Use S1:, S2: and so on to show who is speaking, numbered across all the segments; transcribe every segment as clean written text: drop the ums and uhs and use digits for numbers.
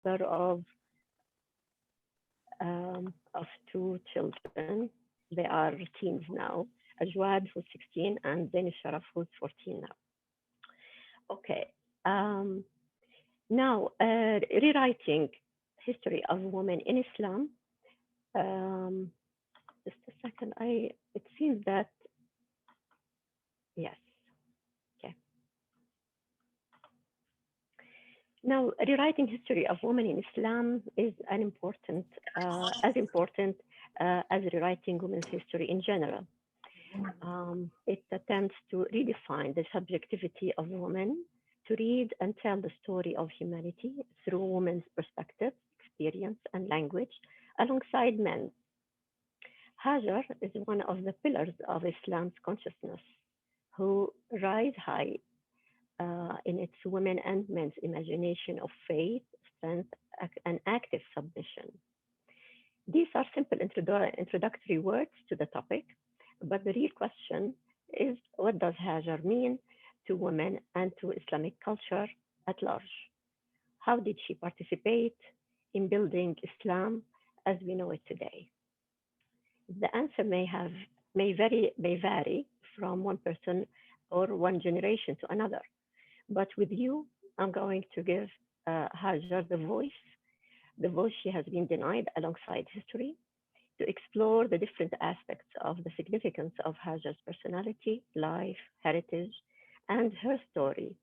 S1: mother of two children. They are teens now. Ajwad, who's 16, and Zain Sharaf, who's 14 now. Okay. Now, rewriting history of women in Islam. Just a second. It seems that yes. Okay. Now, rewriting history of women in Islam is as important as rewriting women's history in general. It attempts to redefine the subjectivity of women, to read and tell the story of humanity through women's perspective, experience, and language, alongside men. Hajar is one of the pillars of Islam's consciousness, who rise high in its women and men's imagination of faith, strength, and active submission. These are simple introductory words to the topic, but the real question is, what does Hajar mean to women and to Islamic culture at large? How did she participate in building Islam as we know it today? The answer may vary from one person or one generation to another. But with you, I'm going to give Hajar the voice she has been denied alongside history, to explore the different aspects of the significance of Hajar's personality, life, heritage, and her story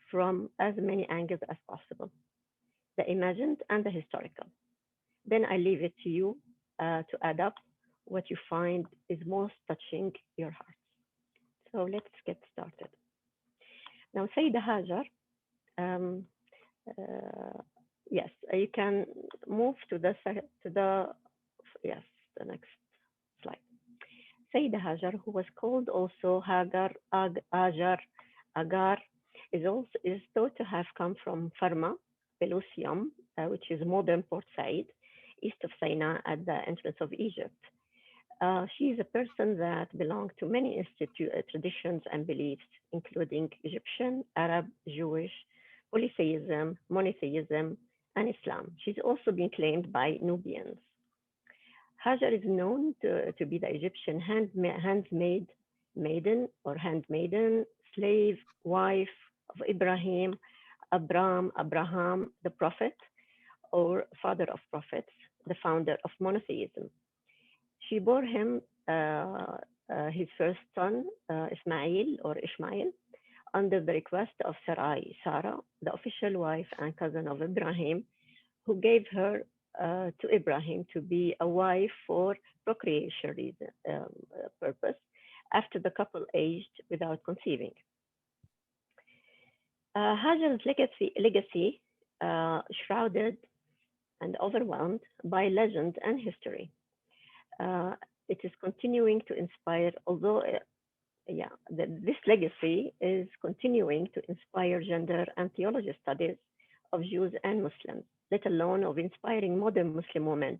S1: from as many angles as possible, the imagined and the historical. Then I leave it to you to add up what you find is most touching your heart. So let's get started. Now, Sayyida Hajar, yes, you can move to the next slide. Sayyida Hajar, who was called also Agar, is thought to have come from Farma, Pelusium, which is modern Port Said, east of Sinai at the entrance of Egypt. She is a person that belonged to many traditions and beliefs, including Egyptian, Arab, Jewish, polytheism, monotheism, and Islam. She's also been claimed by Nubians. Hajar is known to be the Egyptian handmaiden, slave, wife of Abraham, the prophet, or father of prophets, the founder of monotheism. She bore him his first son, Ishmael, under the request of Sarai, Sarah, the official wife and cousin of Ibrahim, who gave her to Ibrahim to be a wife for procreation purpose after the couple aged without conceiving. Hajar's legacy shrouded and overwhelmed by legend and history. It is continuing to inspire, this legacy is continuing to inspire gender and theology studies of Jews and Muslims, let alone of inspiring modern Muslim women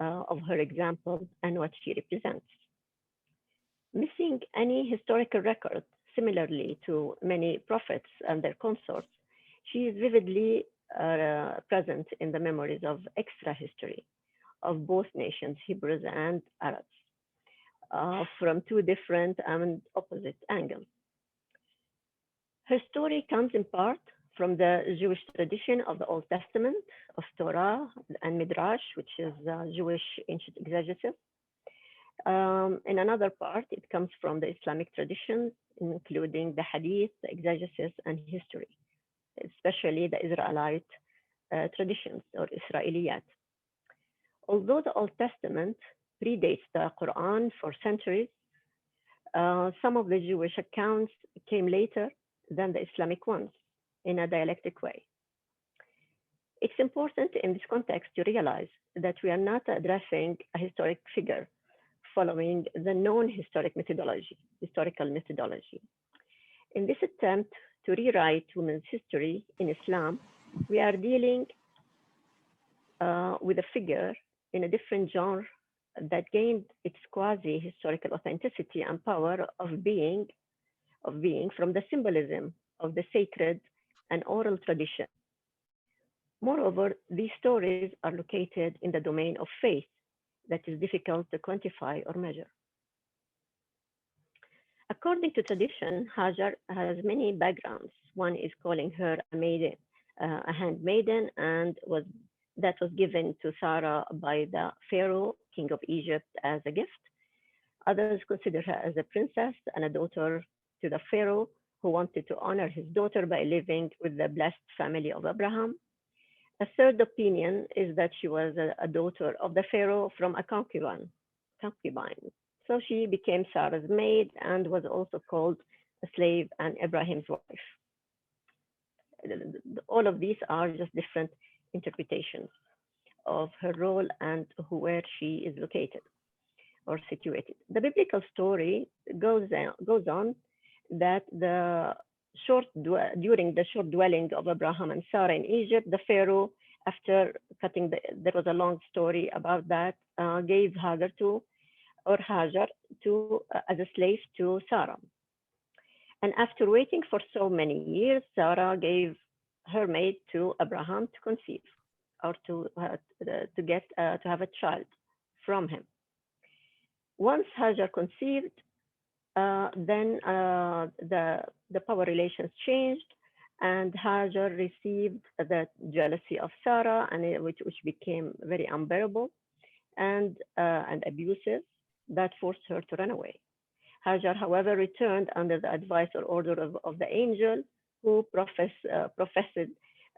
S1: of her example and what she represents. Missing any historical record, similarly to many prophets and their consorts, she is vividly present in the memories of extra history of both nations, Hebrews and Arabs, from two different and opposite angles. Her story comes in part from the Jewish tradition of the Old Testament, of Torah and Midrash, which is Jewish ancient exegesis. In another part, it comes from the Islamic traditions, including the Hadith, the exegesis, and history, especially the Israelite traditions or Israeliyat. Although the Old Testament predates the Quran for centuries, some of the Jewish accounts came later than the Islamic ones in a dialectic way. It's important in this context to realize that we are not addressing a historic figure following the known historical methodology. In this attempt to rewrite women's history in Islam, we are dealing with a figure in a different genre that gained its quasi-historical authenticity and power of being from the symbolism of the sacred and oral tradition, Moreover, these stories are located in the domain of faith that is difficult to quantify or measure. According to tradition, Hajar has many backgrounds. One is calling her a maiden, a handmaiden, and that was given to Sarah by the Pharaoh, king of Egypt, as a gift. Others consider her as a princess and a daughter to the Pharaoh, who wanted to honor his daughter by living with the blessed family of Abraham. A third opinion is that she was a daughter of the Pharaoh from a concubine. So she became Sarah's maid and was also called a slave and Ibrahim's wife. All of these are just different interpretations of her role and where she is located or situated. The biblical story goes on that during the short dwelling of Abraham and Sarah in Egypt, the Pharaoh, after there was a long story about that, gave Hajar as a slave to Sarah. And after waiting for so many years, Sarah gave her maid to Abraham to conceive or to have a child from him. Once Hajar conceived, then the power relations changed, and Hajar received the jealousy of Sarah, and which became very unbearable and abusive, that forced her to run away. Hajar, however, returned under the advice or order of the angel who professed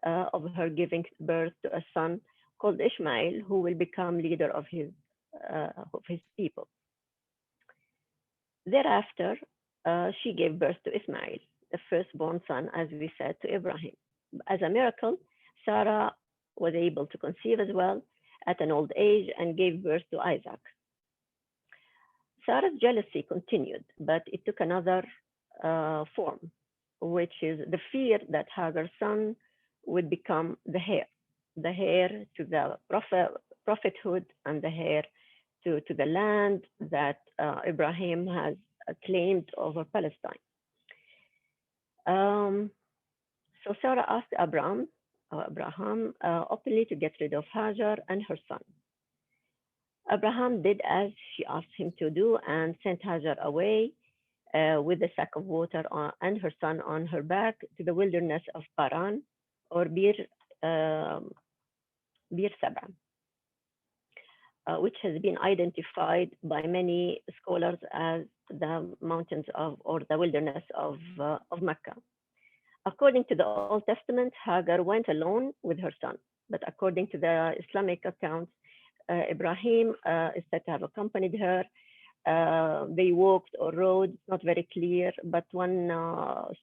S1: of her giving birth to a son called Ishmael, who will become leader of his people. Thereafter, she gave birth to Ismail, the firstborn son, as we said, to Ibrahim. As a miracle, Sarah was able to conceive as well at an old age and gave birth to Isaac. Sarah's jealousy continued, but it took another form, which is the fear that Hagar's son would become the heir to the prophethood and the heir to the land that Ibrahim has claimed over Palestine. So Sarah asked Abraham openly to get rid of Hajar and her son. Abraham did as she asked him to do and sent Hajar away with a sack of water and her son on her back to the wilderness of Paran or Bir Sabra, which has been identified by many scholars as the mountains or the wilderness of Mecca. According to the Old Testament, Hagar went alone with her son, but according to the Islamic accounts, Ibrahim is said to have accompanied her. They walked or rode, it's not very clear, but one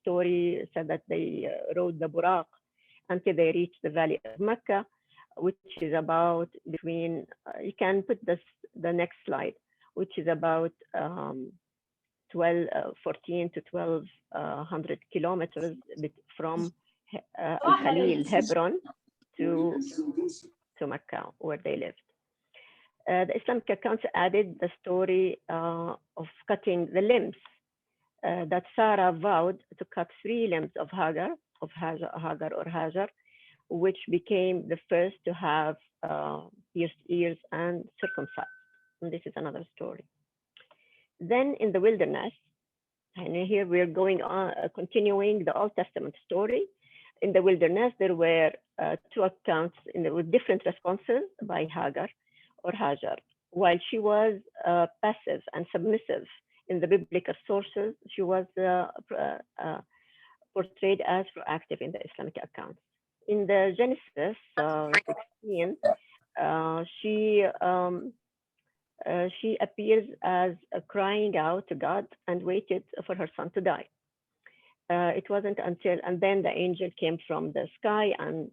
S1: story said that they rode the Buraq until they reached the valley of Mecca, which is about between, you can put the next slide, which is about 14 to 1200 kilometers from Al-Khalil, Hebron, to Mecca, where they lived. The Islamic accounts added the story of cutting the limbs, that Sarah vowed to cut 3 limbs of Hagar, which became the first to have pierced ears and circumcised. And this is another story. Then in the wilderness, and here we're going on, continuing the Old Testament story. In the wilderness, there were 2 accounts with different responses by Hagar or Hajar. While she was passive and submissive in the biblical sources, she was portrayed as proactive in the Islamic accounts. In the Genesis 16, she appears as crying out to God and waited for her son to die. It wasn't until, and then the angel came from the sky and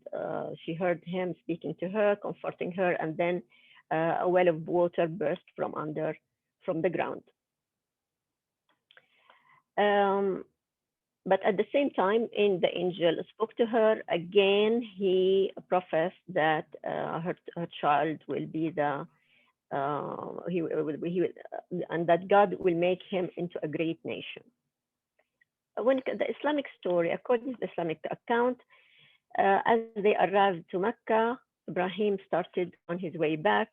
S1: she heard him speaking to her, comforting her, and then a well of water burst from the ground. But at the same time, the angel spoke to her again. He professed that her child will be and that God will make him into a great nation. When the Islamic story, according to the Islamic account, As they arrived to Mecca, Ibrahim started on his way back.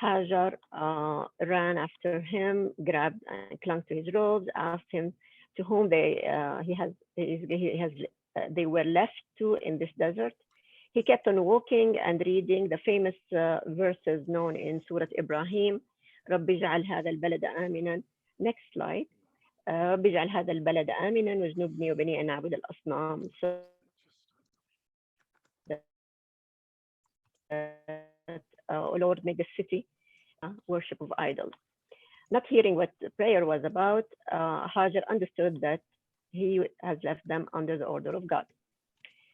S1: Hajar ran after him, grabbed and clung to his robes, asked him to whom he has they were left to in this desert. He kept on walking and reading the famous verses known in Surah Ibrahim. رب اجعل هذا البلد آمنا. Next slide. رب اجعل هذا البلد آمنا واجنبني وبني أن نعبد الأصنام. So that, oh Lord, make the city worship of idols. Not hearing what the prayer was about, Hajar understood that he has left them under the order of God.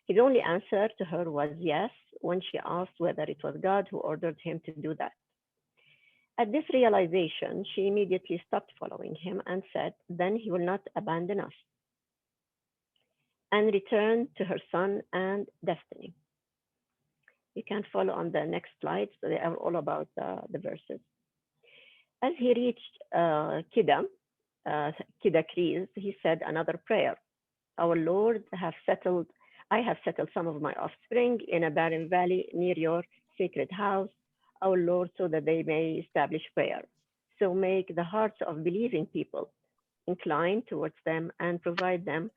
S1: His only answer to her was yes when she asked whether it was God who ordered him to do that. At this realization, she immediately stopped following him and said, then he will not abandon us, and returned to her son and destiny. You can follow on the next slides. So they are all about the verses. As he reached Kida Krees, he said another prayer. Our Lord, I have settled some of my offspring in a barren valley near your sacred house, our Lord, so that they may establish prayer. So make the hearts of believing people incline towards them and provide them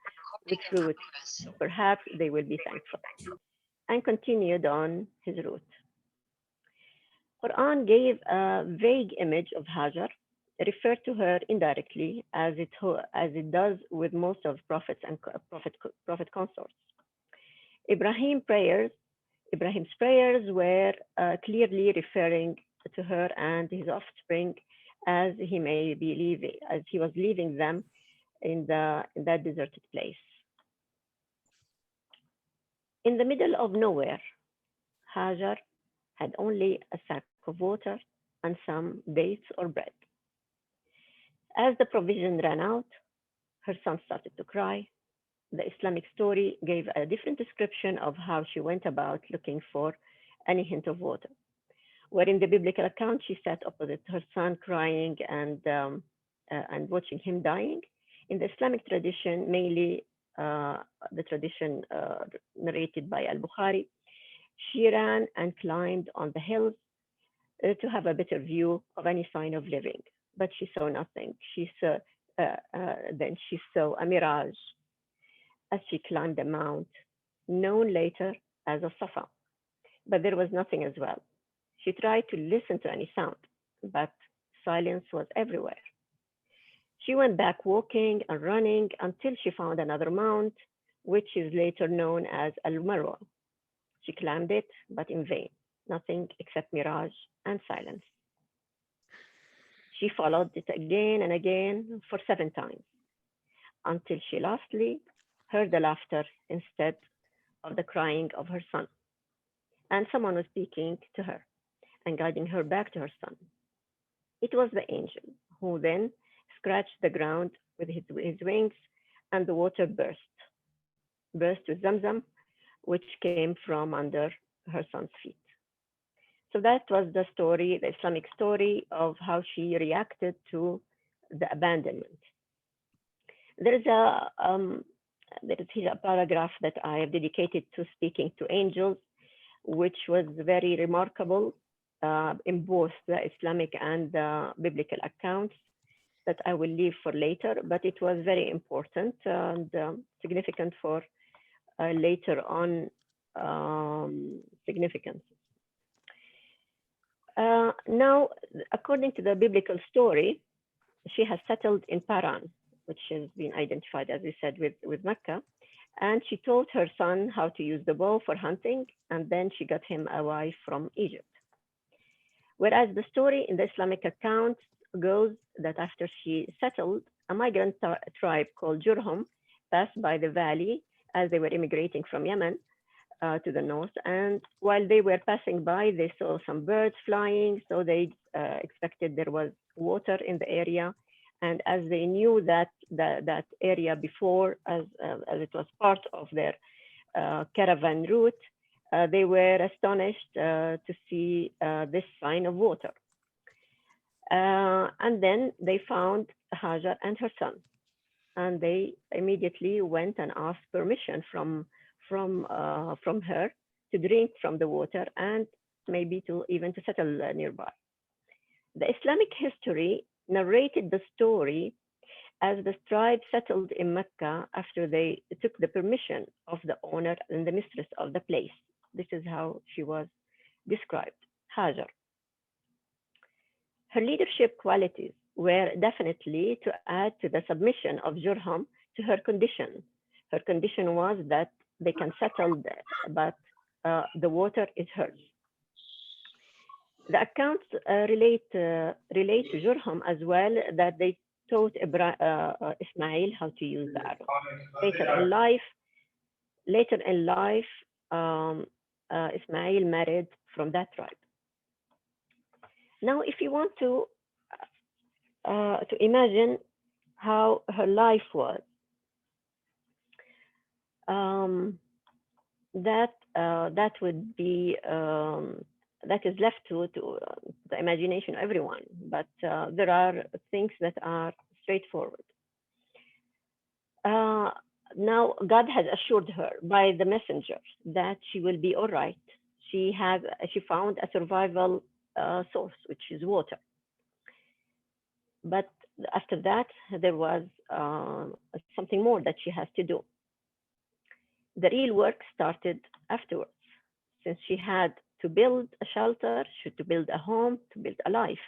S1: with fruit. So perhaps they will be thankful. And continued on his route. Quran gave a vague image of Hajar, referred to her indirectly as it does with most of prophets and prophet consorts. Ibrahim's prayers were clearly referring to her and his offspring as he was leaving them in that deserted place. In the middle of nowhere, Hajar had only a sack of water and some dates or bread. As the provision ran out, her son started to cry. The Islamic story gave a different description of how she went about looking for any hint of water. Where in the biblical account, she sat opposite her son crying and watching him dying. In the Islamic tradition, mainly the tradition narrated by Al-Bukhari, she ran and climbed on the hills to have a better view of any sign of living, but she saw nothing. Then she saw a mirage as she climbed the mount, known later as a Safa, but there was nothing as well. She tried to listen to any sound, but silence was everywhere. She went back walking and running until she found another mount, which is later known as Al-Marwa. She climbed it, but in vain, nothing except mirage and silence. She followed it again and again for 7 times, until she lastly heard the laughter instead of the crying of her son. And someone was speaking to her and guiding her back to her son. It was the angel, who then scratched the ground with his wings, and the water burst with Zamzam, which came from under her son's feet. So that was the story, the Islamic story of how she reacted to the abandonment. There is here a paragraph that I have dedicated to speaking to angels, which was very remarkable in both the Islamic and the biblical accounts that I will leave for later, but it was very important and significant for later on significance. Now, according to the biblical story, she has settled in Paran, which has been identified, as we said, with Mecca. And she taught her son how to use the bow for hunting, and then she got him a wife from Egypt. Whereas the story in the Islamic account goes that after she settled, a migrant tribe called Jurhum passed by the valley as they were immigrating from Yemen to the north. And while they were passing by, they saw some birds flying, so they expected there was water in the area. And as they knew that area before, as it was part of their caravan route, they were astonished to see this sign of water. And then they found Hajar and her son, and they immediately went and asked permission from from her to drink from the water and maybe to even to settle nearby. The Islamic history narrated the story as the tribe settled in Mecca after they took the permission of the owner and the mistress of the place. This is how she was described, Hajar. Her leadership qualities were definitely to add to the submission of Jurham to her condition. Her condition was that they can settle there, but the water is hers. The accounts relate to Jurham as well, that they taught Ismail how to use the arrow. Later in life, later in life, um, Ismail married from that tribe. Now, if you want to imagine how her life was, um, that would be that is left to the imagination of everyone. But there are things that are straightforward. Uh, Now, God has assured her by the messenger that she will be all right. She found a survival source, which is water. But after that, there was something more that she has to do. The real work started afterwards, since she had to build a shelter, to build a home, to build a life.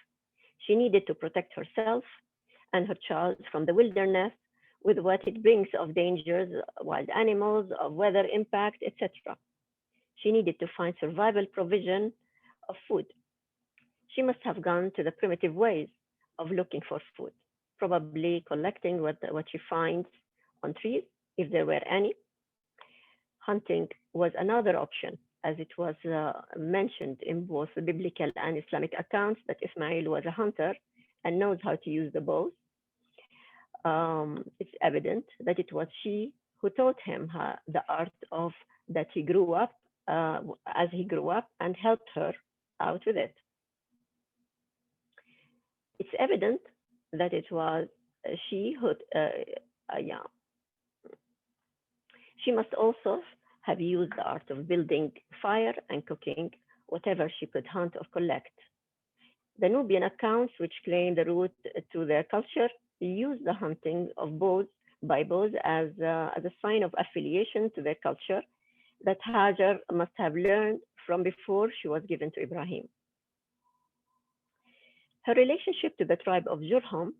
S1: She needed to protect herself and her child from the wilderness with what it brings of dangers, wild animals, of weather impact, etc. She needed to find survival provision of food. She must have gone to the primitive ways of looking for food, probably collecting what she finds on trees, if there were any. Hunting was another option, as it was mentioned in both the biblical and Islamic accounts that Ismail was a hunter and knows how to use the bow. It's evident that it was she who taught him the art of that he grew up as he grew up and helped her out with it. It's evident that it was she who, yeah, she must also have used the art of building fire and cooking whatever she could hunt or collect. The Nubian accounts, which claim the root to their culture, use the hunting of bows by bows as a sign of affiliation to their culture that Hajar must have learned from before she was given to Ibrahim. Her relationship to the tribe of Jurham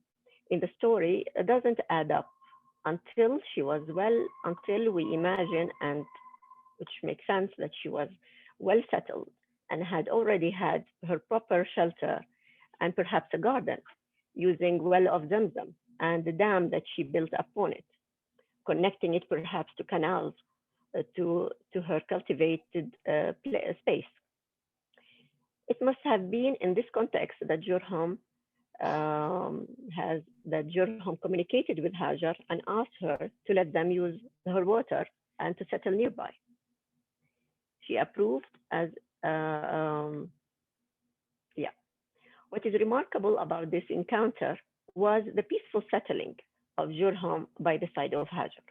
S1: in the story doesn't add up until we imagine, and which makes sense, that she was well settled and had already had her proper shelter and perhaps a garden using well of Zamzam and the dam that she built upon it, connecting it perhaps to canals to her cultivated space. It must have been in this context that Jurham communicated with Hajar and asked her to let them use her water and to settle nearby. She approved as yeah. What is remarkable about this encounter was the peaceful settling of Jurham by the side of Hajar.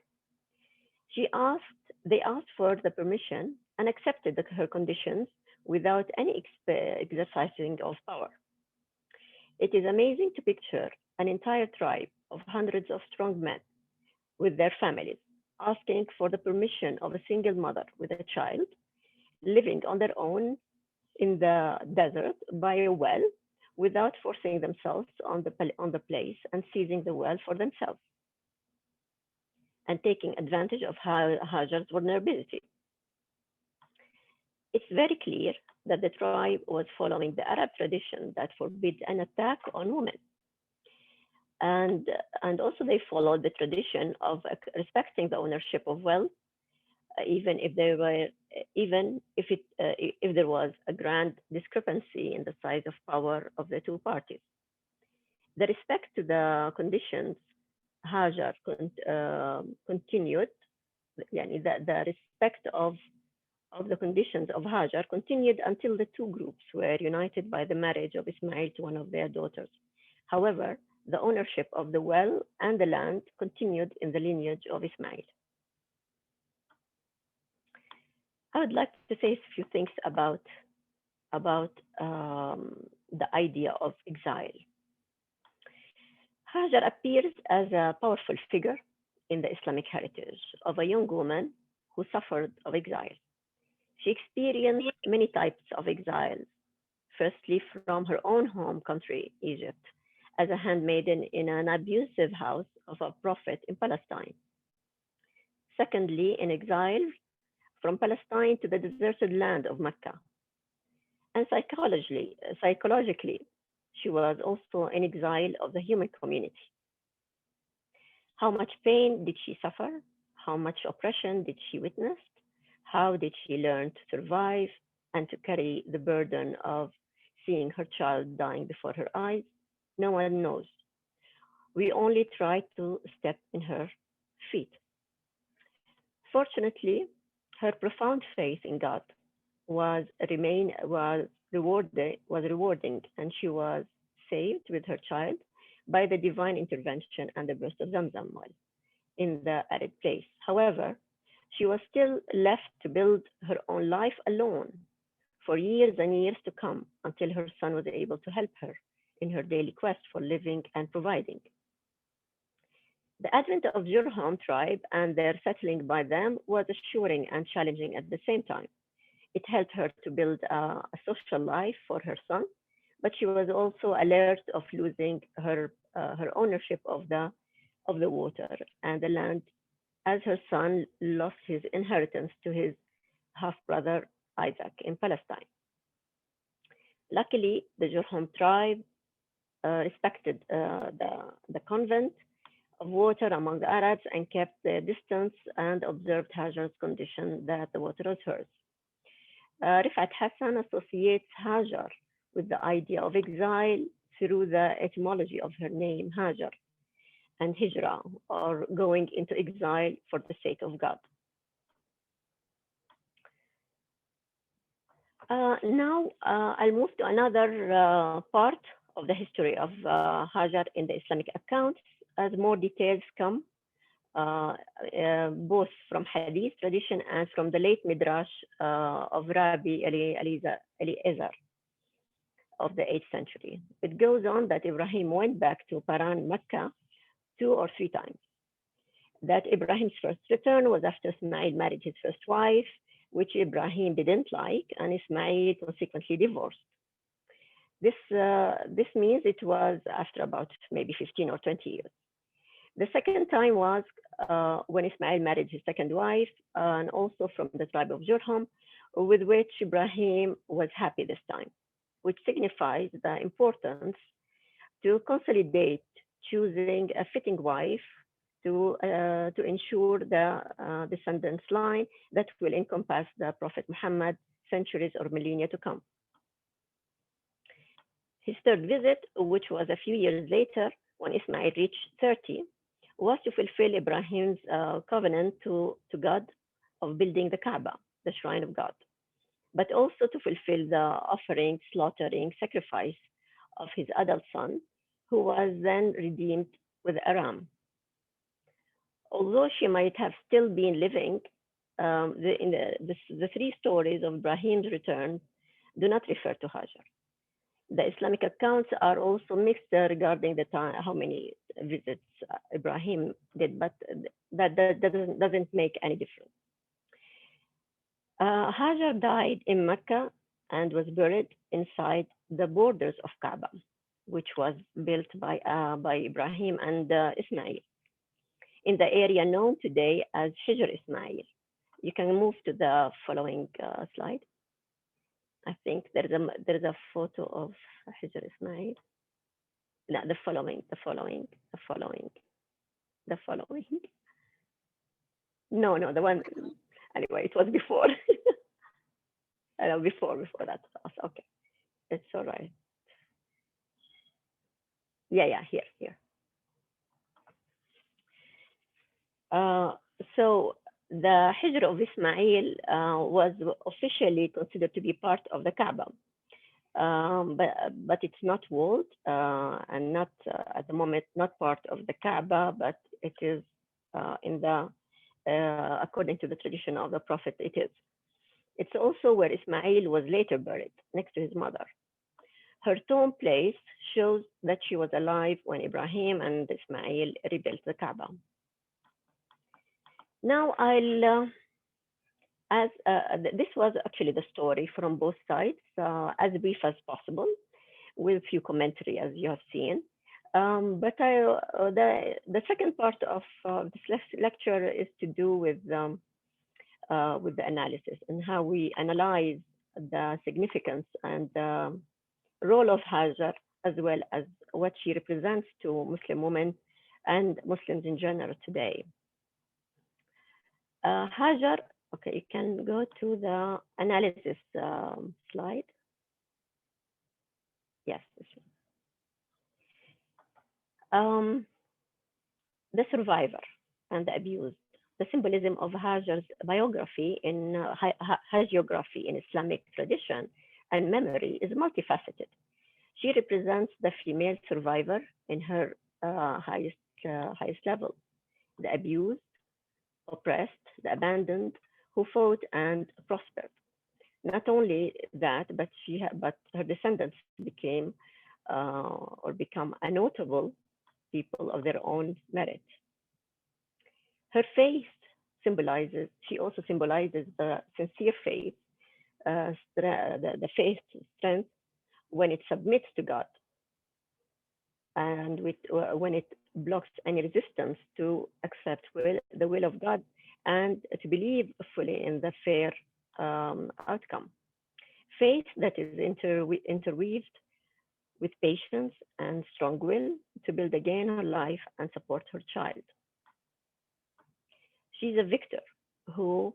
S1: They asked for the permission and accepted her conditions without any exercising of power. It is amazing to picture an entire tribe of hundreds of strong men with their families asking for the permission of a single mother with a child living on their own in the desert by a well without forcing themselves on the place and seizing the well for themselves and taking advantage of Hajar's vulnerability. It's very clear that the tribe was following the Arab tradition that forbids an attack on women. And, and also they followed the tradition of respecting the ownership of wealth, even if there were, even if there was a grand discrepancy in the size of power of the two parties. The respect to the conditions Hajar continued, the respect of the conditions of Hajar continued until the two groups were united by the marriage of Ismail to one of their daughters. However, the ownership of the well and the land continued in the lineage of Ismail. I would like to say a few things about the idea of exile. Hajar appears as a powerful figure in the Islamic heritage of a young woman who suffered of exile. She experienced many types of exiles, firstly from her own home country, Egypt, as a handmaiden in an abusive house of a prophet in Palestine. Secondly, in exile from Palestine to the deserted land of Mecca. And psychologically, she was also in exile of the human community. How much pain did she suffer? How much oppression did she witness? How did she learn to survive and to carry the burden of seeing her child dying before her eyes? No one knows. We only try to step in her feet. Fortunately, her profound faith in God was rewarding, and she was saved with her child by the divine intervention and the burst of Zamzam well in the arid place. However, she was still left to build her own life alone for years and years to come until her son was able to help her in her daily quest for living and providing. The advent of Jurham tribe and their settling by them was assuring and challenging at the same time. It helped her to build a social life for her son, but she was also alert of losing her ownership of the water and the land as her son lost his inheritance to his half brother Isaac in Palestine. Luckily, the Jurhum tribe respected the convent of water among the Arabs and kept their distance and observed Hajar's condition that the water was hers. Rifat Hassan associates Hajar with the idea of exile through the etymology of her name, Hajar, and Hijra, or going into exile for the sake of God. Now, I'll move to another part of the history of Hajar in the Islamic accounts as more details come, both from Hadith tradition and from the late Midrash of Rabbi Eliezer of the 8th century. It goes on that Ibrahim went back to Paran, Mecca, 2 or 3 times. That Ibrahim's first return was after Ismail married his first wife, which Ibrahim didn't like, and Ismail consequently divorced. This means it was after about maybe 15 or 20 years. The second time was when Ismail married his second wife, and also from the tribe of Jurham, with which Ibrahim was happy this time, which signifies the importance to consolidate choosing a fitting wife to ensure the descendants line that will encompass the Prophet Muhammad centuries or millennia to come. His third visit, which was a few years later when Ismail reached 30, was to fulfill Ibrahim's covenant to God of building the Kaaba, the shrine of God, but also to fulfill the offering, slaughtering, sacrifice of his adult son, who was then redeemed with a ram. Although she might have still been living, the 3 stories of Ibrahim's return do not refer to Hajar. The Islamic accounts are also mixed regarding the time, how many visits Ibrahim did, but that doesn't make any difference. Hajar died in Mecca and was buried inside the borders of Kaaba, which was built by Ibrahim and Ismail in the area known today as Hijr Ismail. You can move to the following slide. I think there is a photo of Hijr Ismail. No, the following. No, the one. Anyway, it was before. Before that. Okay, it's all right. Yeah, here. So the Hijr of Ismail was officially considered to be part of the Kaaba, but it's not walled and not at the moment not part of the Kaaba, but it is in the according to the tradition of the Prophet. It is. It's also where Ismail was later buried, next to his mother. Her tomb place shows that she was alive when Ibrahim and Ismail rebuilt the Kaaba. Now, this was actually the story from both sides, as brief as possible, with few commentary, as you have seen. The second part of this lecture is to do with the analysis and how we analyze the significance and the role of Hajar, as well as what she represents to Muslim women and Muslims in general today. Hajar, okay, you can go to the analysis slide. Yes. The survivor and the abused. The symbolism of Hajar's biography in hagiography in Islamic tradition and memory is multifaceted. She represents the female survivor in her highest level, the abused, oppressed, the abandoned, who fought and prospered. Not only that, but her descendants became or become a notable people of their own merit. Her faith she also symbolizes the sincere faith, the faith strength when it submits to God and when it blocks any resistance to accept the will of God and to believe fully in the fair outcome. Faith that is interweaved with patience and strong will to build again her life and support her child. She's a victor who,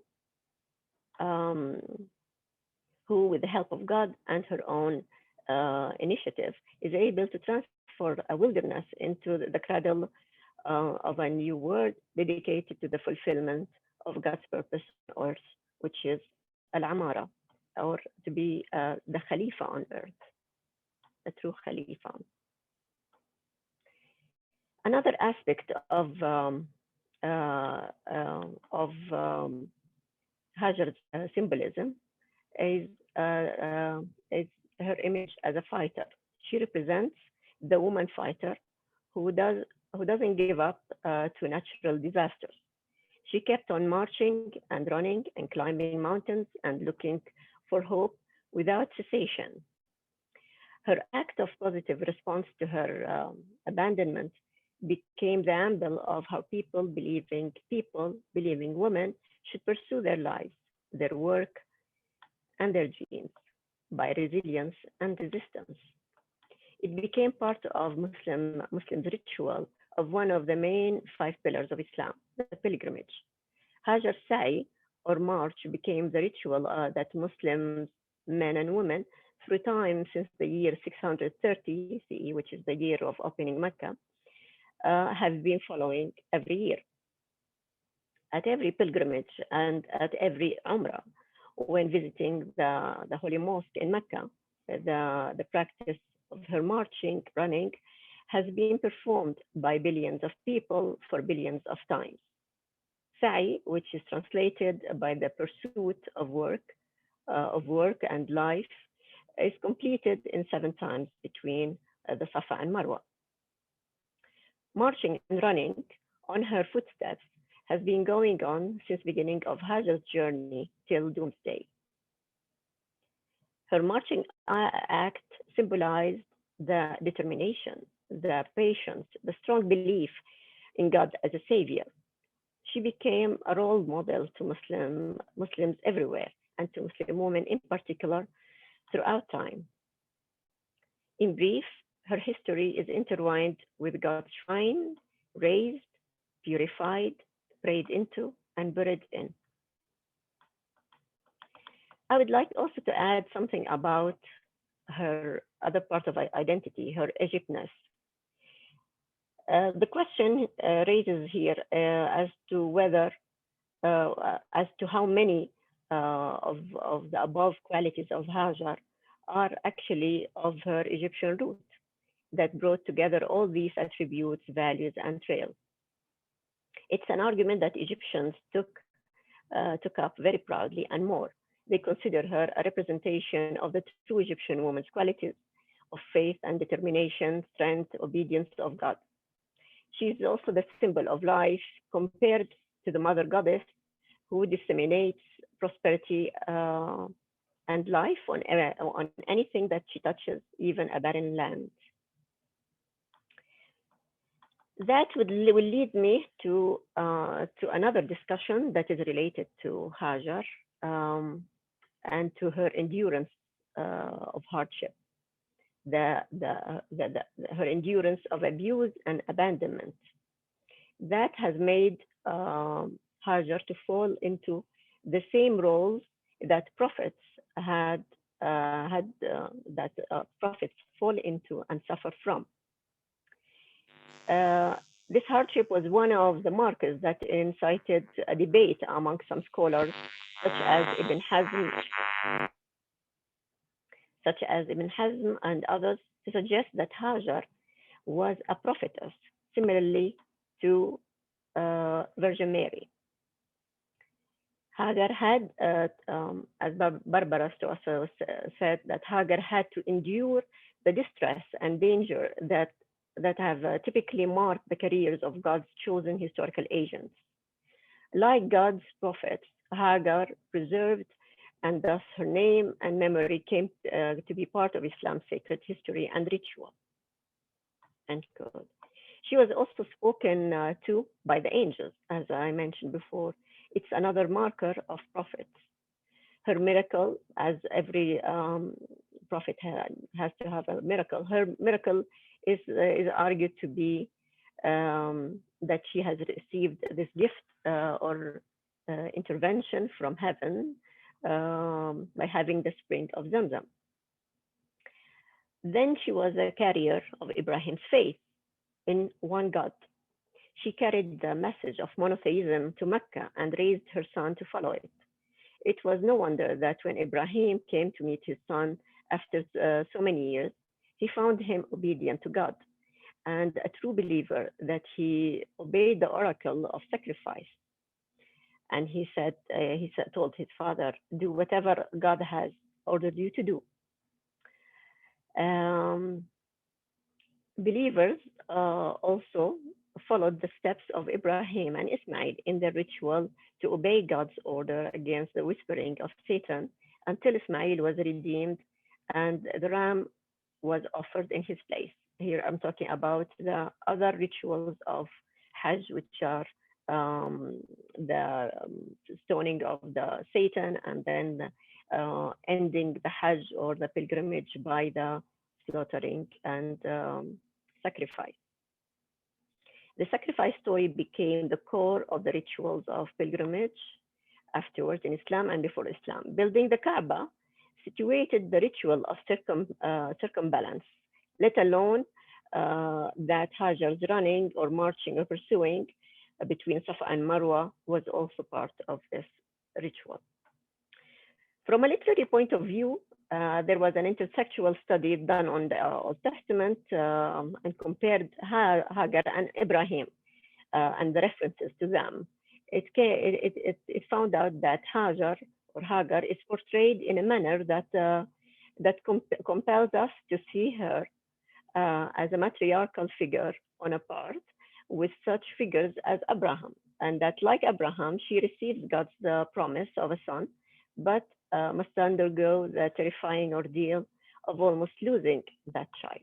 S1: with the help of God and her own initiative, is able to transform a wilderness into the cradle of a new world dedicated to the fulfillment of God's purpose on earth, which is Al-Amara, or to be the Khalifa on earth, the true Khalifa. Another aspect of Hajar's symbolism is her image as a fighter. She represents the woman fighter who doesn't give up to natural disasters. She kept on marching and running and climbing mountains and looking for hope without cessation. Her act of positive response to her abandonment became the emblem of how people, believing women, should pursue their lives, their work, and their dreams by resilience and resistance. It became part of Muslims' ritual of one of the main 5 pillars of Islam, the pilgrimage. Hajar Sa'i, or march, became the ritual that Muslims, men and women, through time since the year 630 CE, which is the year of opening Mecca, have been following every year. At every pilgrimage and at every Umrah, when visiting the Holy Mosque in Mecca, the practice of her marching, running, has been performed by billions of people for billions of times. Sa'i, which is translated by the pursuit of work and life, is completed in 7 times between the Safa and Marwa. Marching and running on her footsteps has been going on since beginning of Hajar's journey till doomsday. Her marching act symbolized the determination, the patience, the strong belief in God as a savior. She became a role model to Muslims everywhere, and to Muslim women in particular throughout time. In brief, her history is intertwined with God's shrine, raised, purified, prayed into, and buried in. I would like also to add something about her other part of identity, her Egyptness. The question raises here as to how many of the above qualities of Hajar are actually of her Egyptian root that brought together all these attributes, values, and trails. It's an argument that Egyptians took up very proudly and more. They consider her a representation of the true Egyptian woman's qualities of faith and determination, strength, obedience of God. She is also the symbol of life compared to the mother goddess who disseminates prosperity and life on anything that she touches, even a barren land. That will lead me to another discussion that is related to Hajar um, and to her endurance of hardship, her endurance of abuse and abandonment. That has made Hajar to fall into the same roles that prophets prophets fall into and suffer from. Uh, this hardship was one of the markers that incited a debate among some scholars, such as Ibn Hazm, and others, to suggest that Hajar was a prophetess, similarly to Virgin Mary. Hagar had, as Barbara also said, that Hagar had to endure the distress and danger that have typically marked the careers of God's chosen historical agents. Like God's prophets, Hagar preserved, and thus her name and memory came to be part of Islam's sacred history and ritual. End quote. She was also spoken to by the angels, as I mentioned before. It's another marker of prophets. Her miracle, as every prophet has to have a miracle, her miracle is argued to be that she has received this gift or intervention from heaven by having the spring of Zamzam. Then she was a carrier of Ibrahim's faith in one God. She carried the message of monotheism to Mecca and raised her son to follow it. It was no wonder that when Ibrahim came to meet his son after so many years, he found him obedient to God and a true believer, that he obeyed the oracle of sacrifice. And told his father, do whatever God has ordered you to do. Um, Believers also followed the steps of Ibrahim and Ismail in their ritual to obey God's order against the whispering of Satan until Ismail was redeemed and the ram was offered in his place. Here I'm talking about the other rituals of Hajj, which are the stoning of the Satan and then ending the Hajj or the pilgrimage by the slaughtering and sacrifice. The sacrifice story became the core of the rituals of pilgrimage afterwards in Islam and before Islam. Building the Kaaba situated the ritual of circumbalance, let alone that Hajar's running or marching or pursuing between Safa and Marwa was also part of this ritual. From a literary point of view, there was an intersexual study done on the Old Testament and compared Hagar and Ibrahim and the references to them. It found out that Hagar is portrayed in a manner that compels us to see her as a matriarchal figure on a part with such figures as Abraham, and that like Abraham, she receives God's promise of a son, but must undergo the terrifying ordeal of almost losing that child.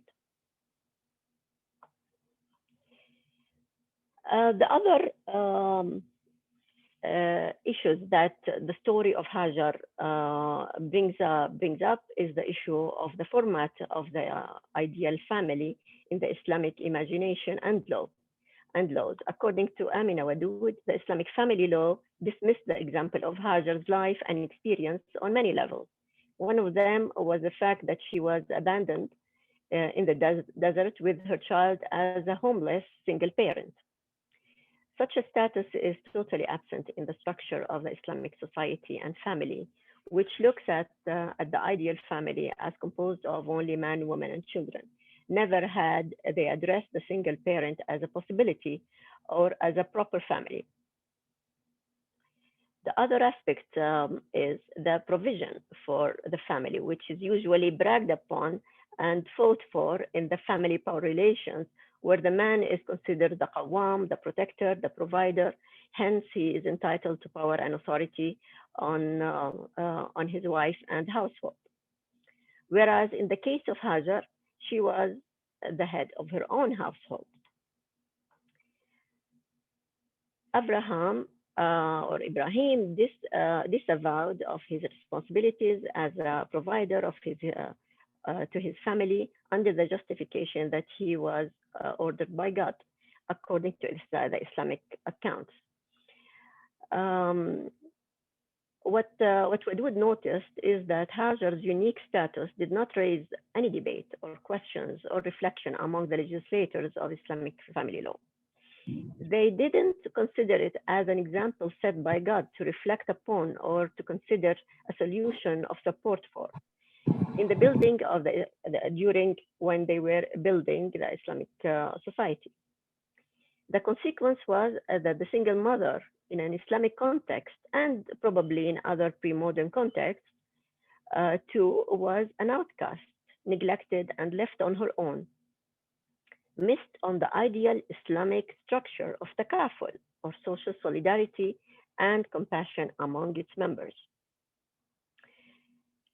S1: The other issues that the story of Hajar brings up is the issue of the format of the ideal family in the Islamic imagination and laws. According to Amina Wadoud, the Islamic family law dismissed the example of Hajar's life and experience on many levels. One of them was the fact that she was abandoned in the desert with her child as a homeless single parent. Such a status is totally absent in the structure of the Islamic society and family, which looks at the ideal family as composed of only man, woman, and children. Never had they addressed the single parent as a possibility or as a proper family. The other aspect is the provision for the family, which is usually bragged upon and fought for in the family power relations, where the man is considered the qawwam, the protector, the provider. Hence, he is entitled to power and authority on his wife and household. Whereas in the case of Hajar, she was the head of her own household. Abraham or Ibrahim disavowed of his responsibilities as a provider of to his family under the justification that he was ordered by God, according to the Islamic accounts. Um, what Wadud noticed is that Hajar's unique status did not raise any debate or questions or reflection among the legislators of Islamic family law. They didn't consider it as an example set by God to reflect upon or to consider a solution of support for. In the building of during when they were building the Islamic society. The consequence was that the single mother in an Islamic context and probably in other pre-modern contexts too was an outcast, neglected and left on her own, missed on the ideal Islamic structure of takaful, or social solidarity and compassion among its members.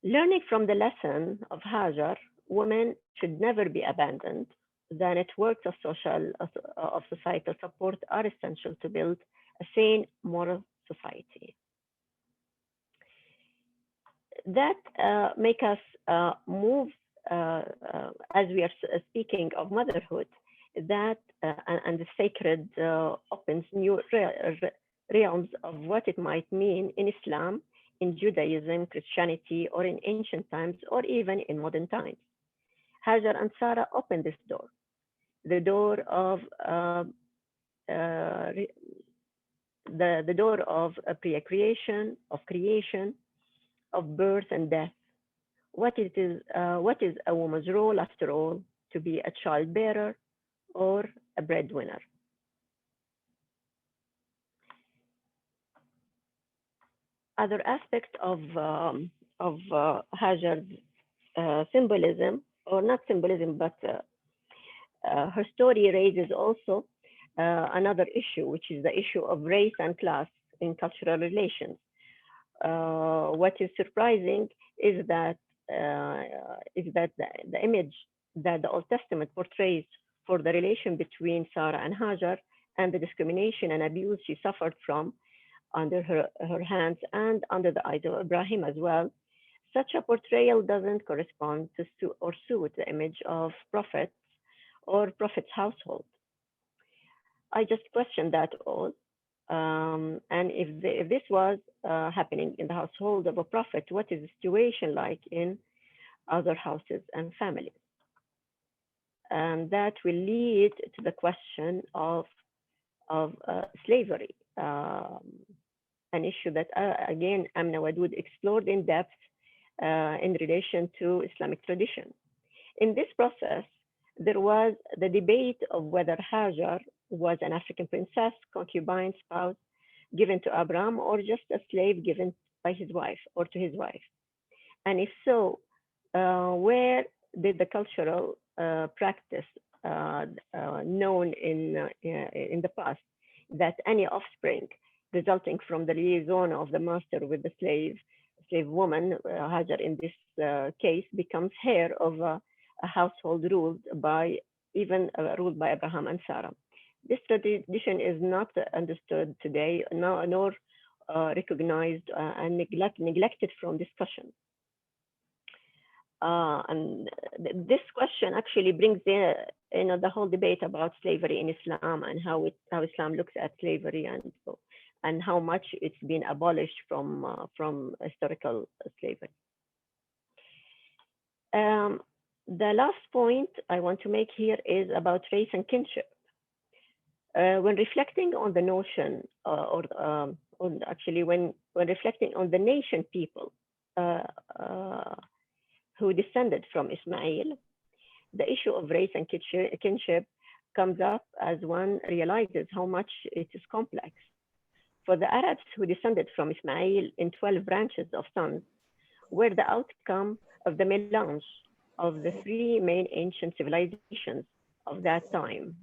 S1: Learning from the lesson of Hajar, women should never be abandoned. The networks of societal support are essential to build a sane moral society. That make us move as we are speaking of motherhood, that and the sacred opens new realms of what it might mean in Islam, in Judaism, Christianity, or in ancient times, or even in modern times. Hajar and Sarah opened this door, the door of the door of pre-creation, of creation, of birth and death. What is a woman's role after all? To be a childbearer or a breadwinner. Other aspect of Hajar's symbolism, or not symbolism, but her story raises also another issue, which is the issue of race and class in cultural relations. What is surprising is that the image that the Old Testament portrays for the relation between Sarah and Hajar and the discrimination and abuse she suffered from under her hands and under the eyes of Ibrahim as well, such a portrayal doesn't correspond to or suit the image of prophets or prophet's household. I just question that all. And if this was happening in the household of a prophet, what is the situation like in other houses and families? And that will lead to the question of slavery, an issue that, again, Amna Wadud explored in depth in relation to Islamic tradition. In this process, there was the debate of whether Hajar was an African princess, concubine, spouse, given to Abraham, or just a slave given by his wife or to his wife. And if so, where did the cultural practice known in the past that any offspring resulting from the liaison of the master with the slave woman, Hajar in this case, becomes heir of a household ruled by Abraham and Sarah. This tradition is not understood today, nor recognized and neglected from discussion. And this question actually brings in the whole debate about slavery in Islam and how Islam looks at slavery and how much it's been abolished from historical slavery. The last point I want to make here is about race and kinship. When reflecting on the notion, when reflecting on the nation people who descended from Ismail, the issue of race and kinship comes up as one realizes how much it is complex. For the Arabs who descended from Ismail in 12 branches of sons, were the outcome of the melange of the three main ancient civilizations of that time: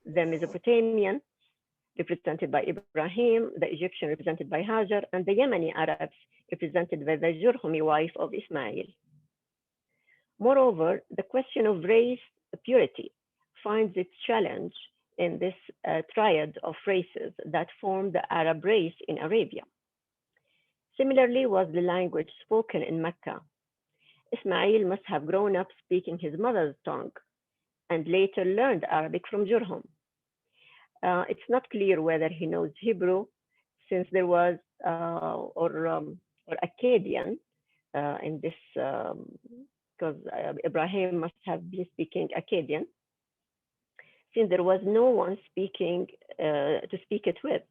S1: the Mesopotamian, represented by Ibrahim, the Egyptian, represented by Hajar, and the Yemeni Arabs, represented by the Jurhumi wife of Ismail. Moreover, the question of race purity finds its challenge in this triad of races that formed the Arab race in Arabia. Similarly was the language spoken in Mecca. Ismail must have grown up speaking his mother's tongue and later learned Arabic from Jurhum. It's not clear whether he knows Hebrew, since there was, or Akkadian in this, because Ibrahim must have been speaking Akkadian, since there was no one speaking to speak it with.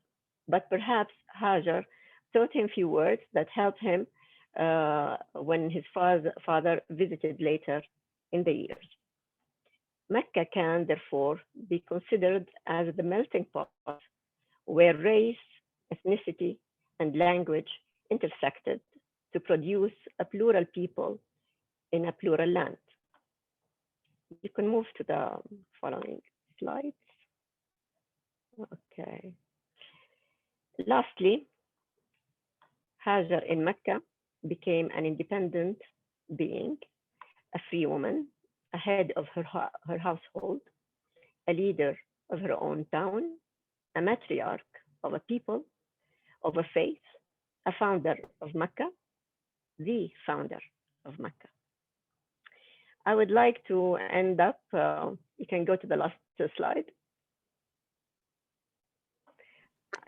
S1: But perhaps Hajar taught him few words that helped him when his father visited later in the years. Mecca can therefore be considered as the melting pot where race, ethnicity, and language intersected to produce a plural people in a plural land. You can move to the following slides. Okay. Lastly, Hajar in Mecca became an independent being, a free woman, a head of her household, a leader of her own town, a matriarch of a people, of a faith, a founder of Mecca, the founder of Mecca. I would like to end up, you can go to the last slide.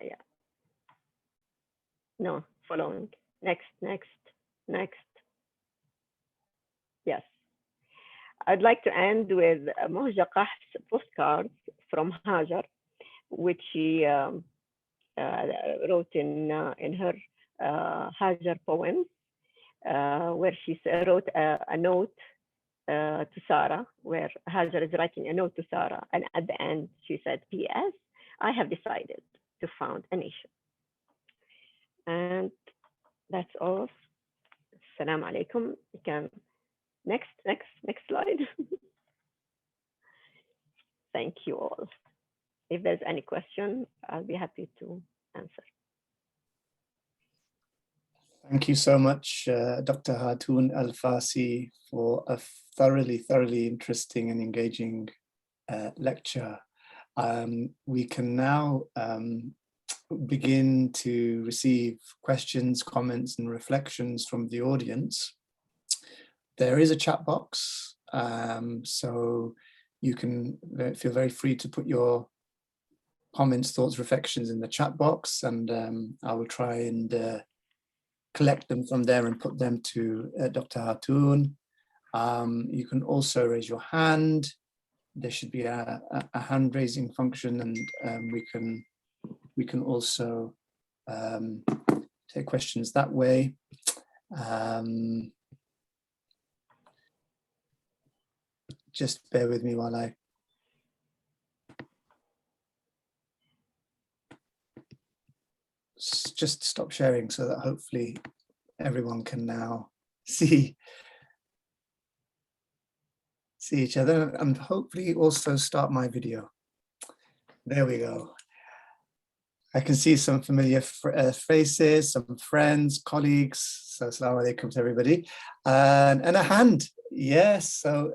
S1: Yeah. No, following. Next. Yes. I'd like to end with Mohja Qah's postcards from Hajar, which she wrote in her Hajar poems, where she wrote a note to Sarah, where Hajar is writing a note to Sarah, and at the end she said, P.S. I have decided to found a nation. And that's all. Assalamu alaikum. You can next slide. Thank you all. If there's any question, I'll be happy to answer.
S2: Thank you so much, Dr. Hatoon Al-Fassi, for a thoroughly interesting and engaging lecture. We can now begin to receive questions, comments, and reflections from the audience. There is a chat box, so you can feel very free to put your comments, thoughts, reflections in the chat box, and I will try and collect them from there and put them to Dr. Hatoon. You can also raise your hand. There should be a hand raising function, and we can also take questions that way. Just bear with me while I just stop sharing so that hopefully everyone can now see each other, and hopefully also start my video. There we go. I can see some familiar faces, some friends, colleagues. So assalamu alaikum to everybody. And a hand. Yes, so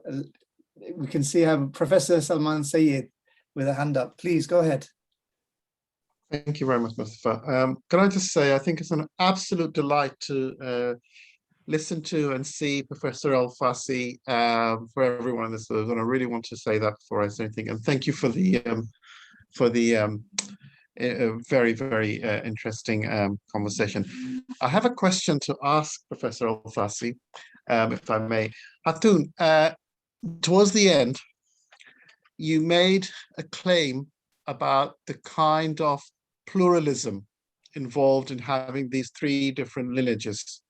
S2: we can see Professor Salman Sayed with a hand up. Please go ahead.
S3: Thank you very much, Mustafa. Can I just say, I think it's an absolute delight to listen to and see Professor Al-Fassi for everyone in this. And I really want to say that before I say anything. And thank you for the very interesting conversation. I have a question to ask Professor Al-Fassi, if I may. Hatoon, towards the end, you made a claim about the kind of pluralism involved in having these three different lineages.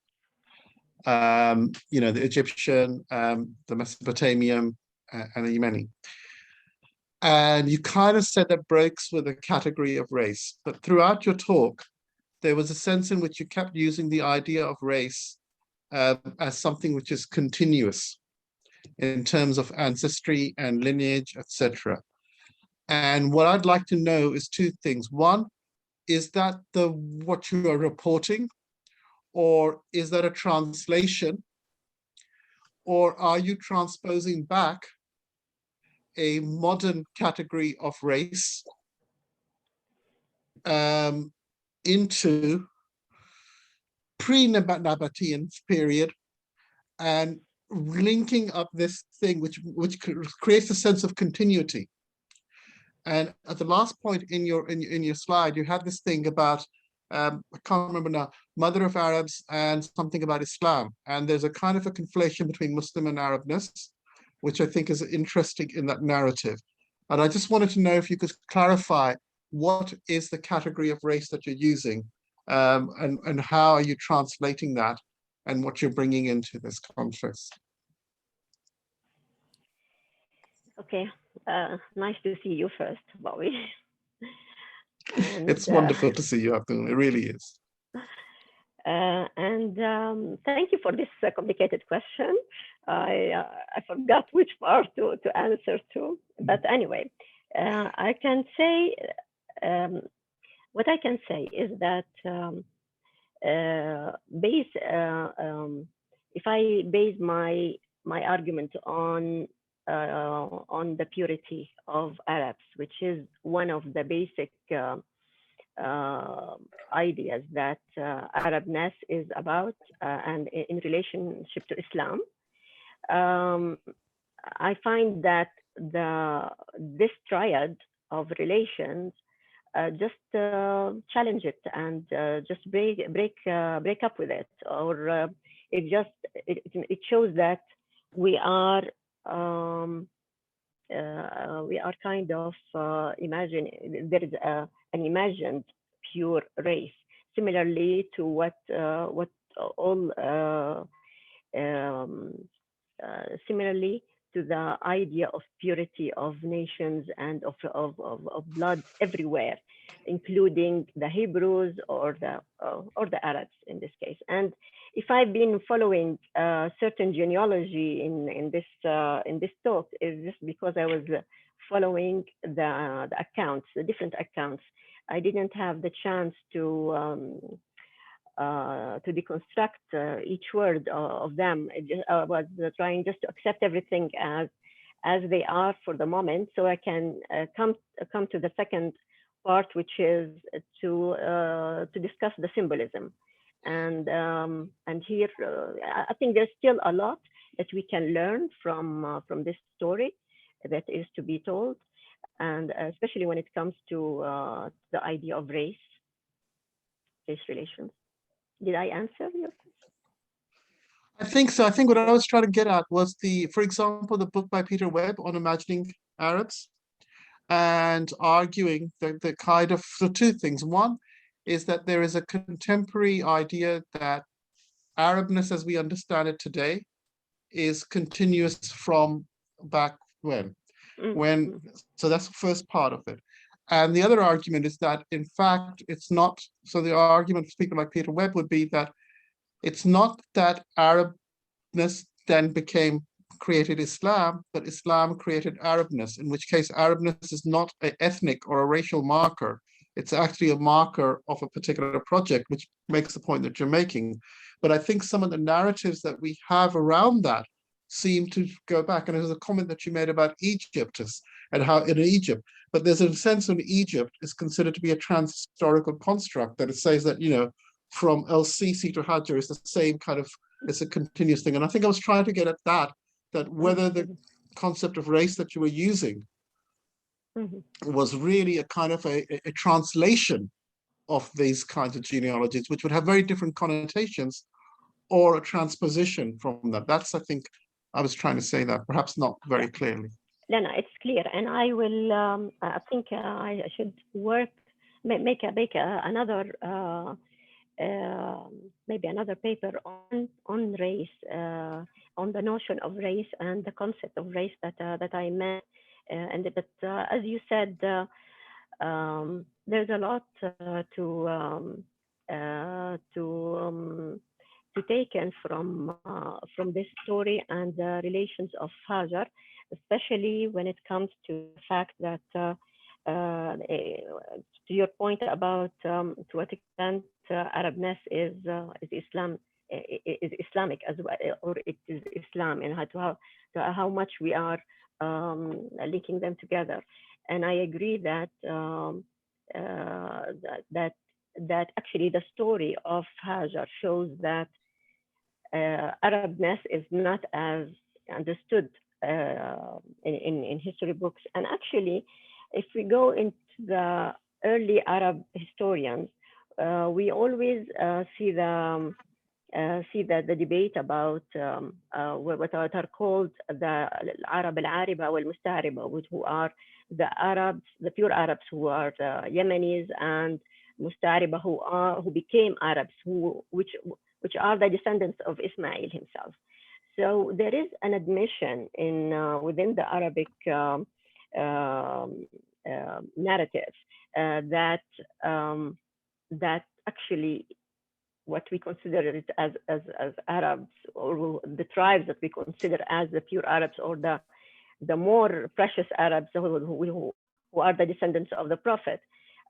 S3: You know, the Egyptian, the Mesopotamian, and the Yemeni. And you kind of said that breaks with the category of race, but throughout your talk, there was a sense in which you kept using the idea of race as something which is continuous in terms of ancestry and lineage, etc. And what I'd like to know is two things. One, is that what you are reporting, or is that a translation, or are you transposing back a modern category of race into pre-Nabatean period and linking up this thing which creates a sense of continuity? And at the last point in your slide, you had this thing about I can't remember now, mother of Arabs and something about Islam. And there's a kind of a conflation between Muslim and Arabness, which I think is interesting in that narrative. And I just wanted to know if you could clarify what is the category of race that you're using, and how are you translating that and what you're bringing into this context.
S1: Okay, nice to see you first, Bobby.
S3: It's wonderful to see you, Hatoon. It really is.
S1: Thank you for this complicated question. I forgot which part to answer to, but anyway, I can say, what I can say is that if I base my argument on the purity of Arabs, which is one of the basic ideas that Arabness is about, and in relationship to Islam, I find that this triad of relations just challenge it and just break up with it, or it shows that we are kind of imagining there is an imagined pure race, similarly to what all similarly to the idea of purity of nations and of blood everywhere, including the Hebrews or the Arabs in this case. And if I've been following certain genealogy in this talk, is just because I was following the accounts, the different accounts. I didn't have the chance to deconstruct each word of them. I was trying just to accept everything as they are for the moment, so I can come to the second part, which is to discuss the symbolism. And here, I think there's still a lot that we can learn from this story that is to be told, and especially when it comes to the idea of race relations. Did I answer your question?
S3: I think so. I think what I was trying to get at was for example, the book by Peter Webb on imagining Arabs, and arguing the kind of two things. One is that there is a contemporary idea that Arabness as we understand it today is continuous from back when. So that's the first part of it. And the other argument is that, in fact, it's not. So the argument for people like Peter Webb would be that it's not that Arabness then created Islam, but Islam created Arabness, in which case Arabness is not an ethnic or a racial marker. It's actually a marker of a particular project, which makes the point that you're making. But I think some of the narratives that we have around that seem to go back. And there's a comment that you made about Egypt and how in Egypt, but there's a sense in Egypt is considered to be a trans-historical construct, that it says that, from El-Sisi to Hajar is the same kind of, it's a continuous thing. And I think I was trying to get at that whether the concept of race that you were using was really a kind of a translation of these kinds of genealogies, which would have very different connotations, or a transposition from that. That's, I think, I was trying to say that, perhaps not very clearly.
S1: No, it's clear, and I will. I think I should make another maybe another paper on race, on the notion of race and the concept of race that I meant. But as you said, there's a lot to to taken from this story and the relations of Hajar, especially when it comes to the fact that to your point about to what extent Arabness is Islamic as well, or it is Islam, and how much we are linking them together. And I agree that that actually the story of Hajar shows that Arabness is not as understood in history books. And actually, if we go into the early Arab historians, we always see the debate about what are called the Arab al-Ariba wal-Musta'riba, who are the Arabs, the pure Arabs who are the Yemenis, and Musta'riba who became Arabs, which are the descendants of Ismail himself. So there is an admission within the Arabic narrative that actually what we consider it as Arabs, or the tribes that we consider as the pure Arabs, or the more precious Arabs who are the descendants of the Prophet,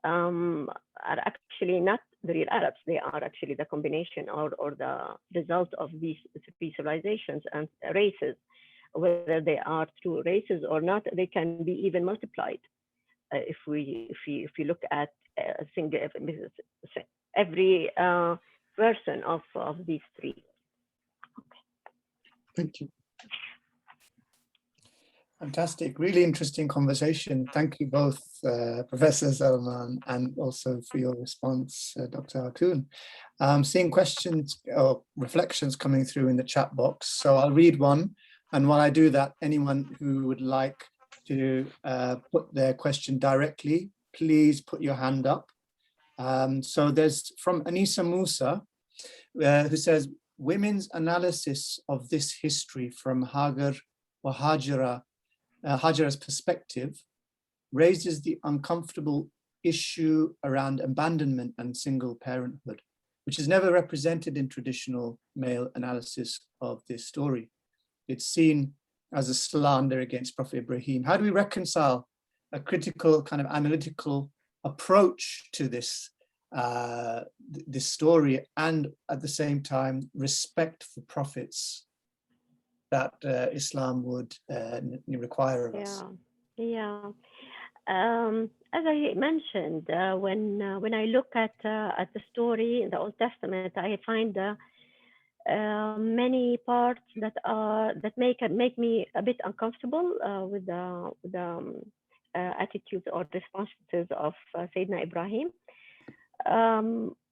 S1: are actually not the real Arabs. They are actually the combination or the result of these three civilizations and races. Whether they are true races or not, they can be even multiplied. If we look at every version of these three.
S3: Thank you.
S2: Fantastic, really interesting conversation. Thank you both, Professor Salman, and also for your response, Dr. Hatoon. Seeing questions or reflections coming through in the chat box. So I'll read one. And while I do that, anyone who would like to put their question directly, please put your hand up. So there's from Anisa Musa, who says, women's analysis of this history from Hajar or Hajar's perspective raises the uncomfortable issue around abandonment and single parenthood, which is never represented in traditional male analysis of this story. It's seen as a slander against Prophet Ibrahim. How do we reconcile a critical kind of analytical approach to this this story, and at the same time respect for prophets that Islam would require of us?
S1: Yeah. As I mentioned, when I look at the story in the Old Testament, I find many parts that make me a bit uncomfortable with the attitudes or responses of Sayyidina Ibrahim.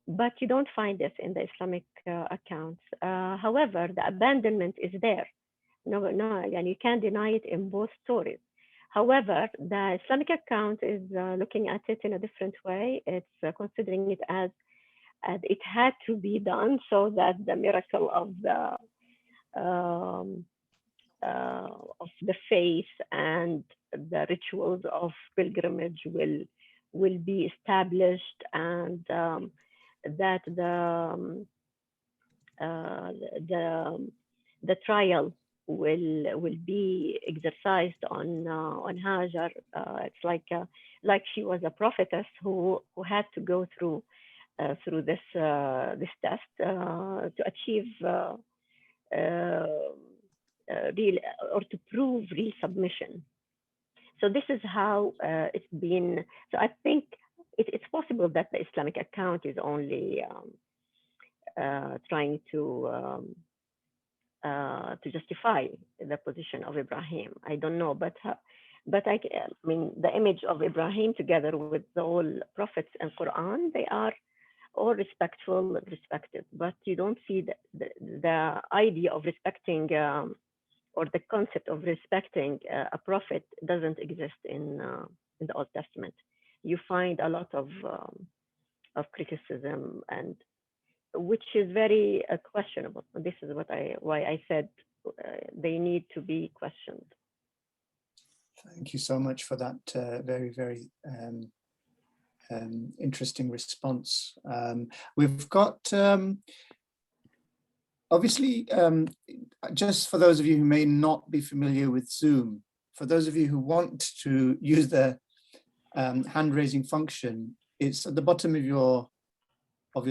S1: But you don't find this in the Islamic accounts. However, the abandonment is there. No, and you can't deny it in both stories. However, the Islamic account is looking at it in a different way. It's considering it as it had to be done so that the miracle of the faith and the rituals of pilgrimage will be established, and that the trial will be exercised on Hajar. It's like she was a prophetess who had to go through this test to achieve real, or to prove real submission. So this is how it's been. So I think it's possible that the Islamic account is only trying to justify the position of Ibrahim. I don't know, but I mean, the image of Ibrahim together with the whole prophets and Quran, they are all respectful, respected, but you don't see the idea of respecting or the concept of respecting a prophet doesn't exist in the Old Testament. You find a lot of criticism, and which is very questionable. This is why I said they need to be questioned.
S2: Thank you so much for that very, very interesting response. We've got, obviously, just for those of you who may not be familiar with Zoom, for those of you who want to use the hand-raising function, it's at the bottom of your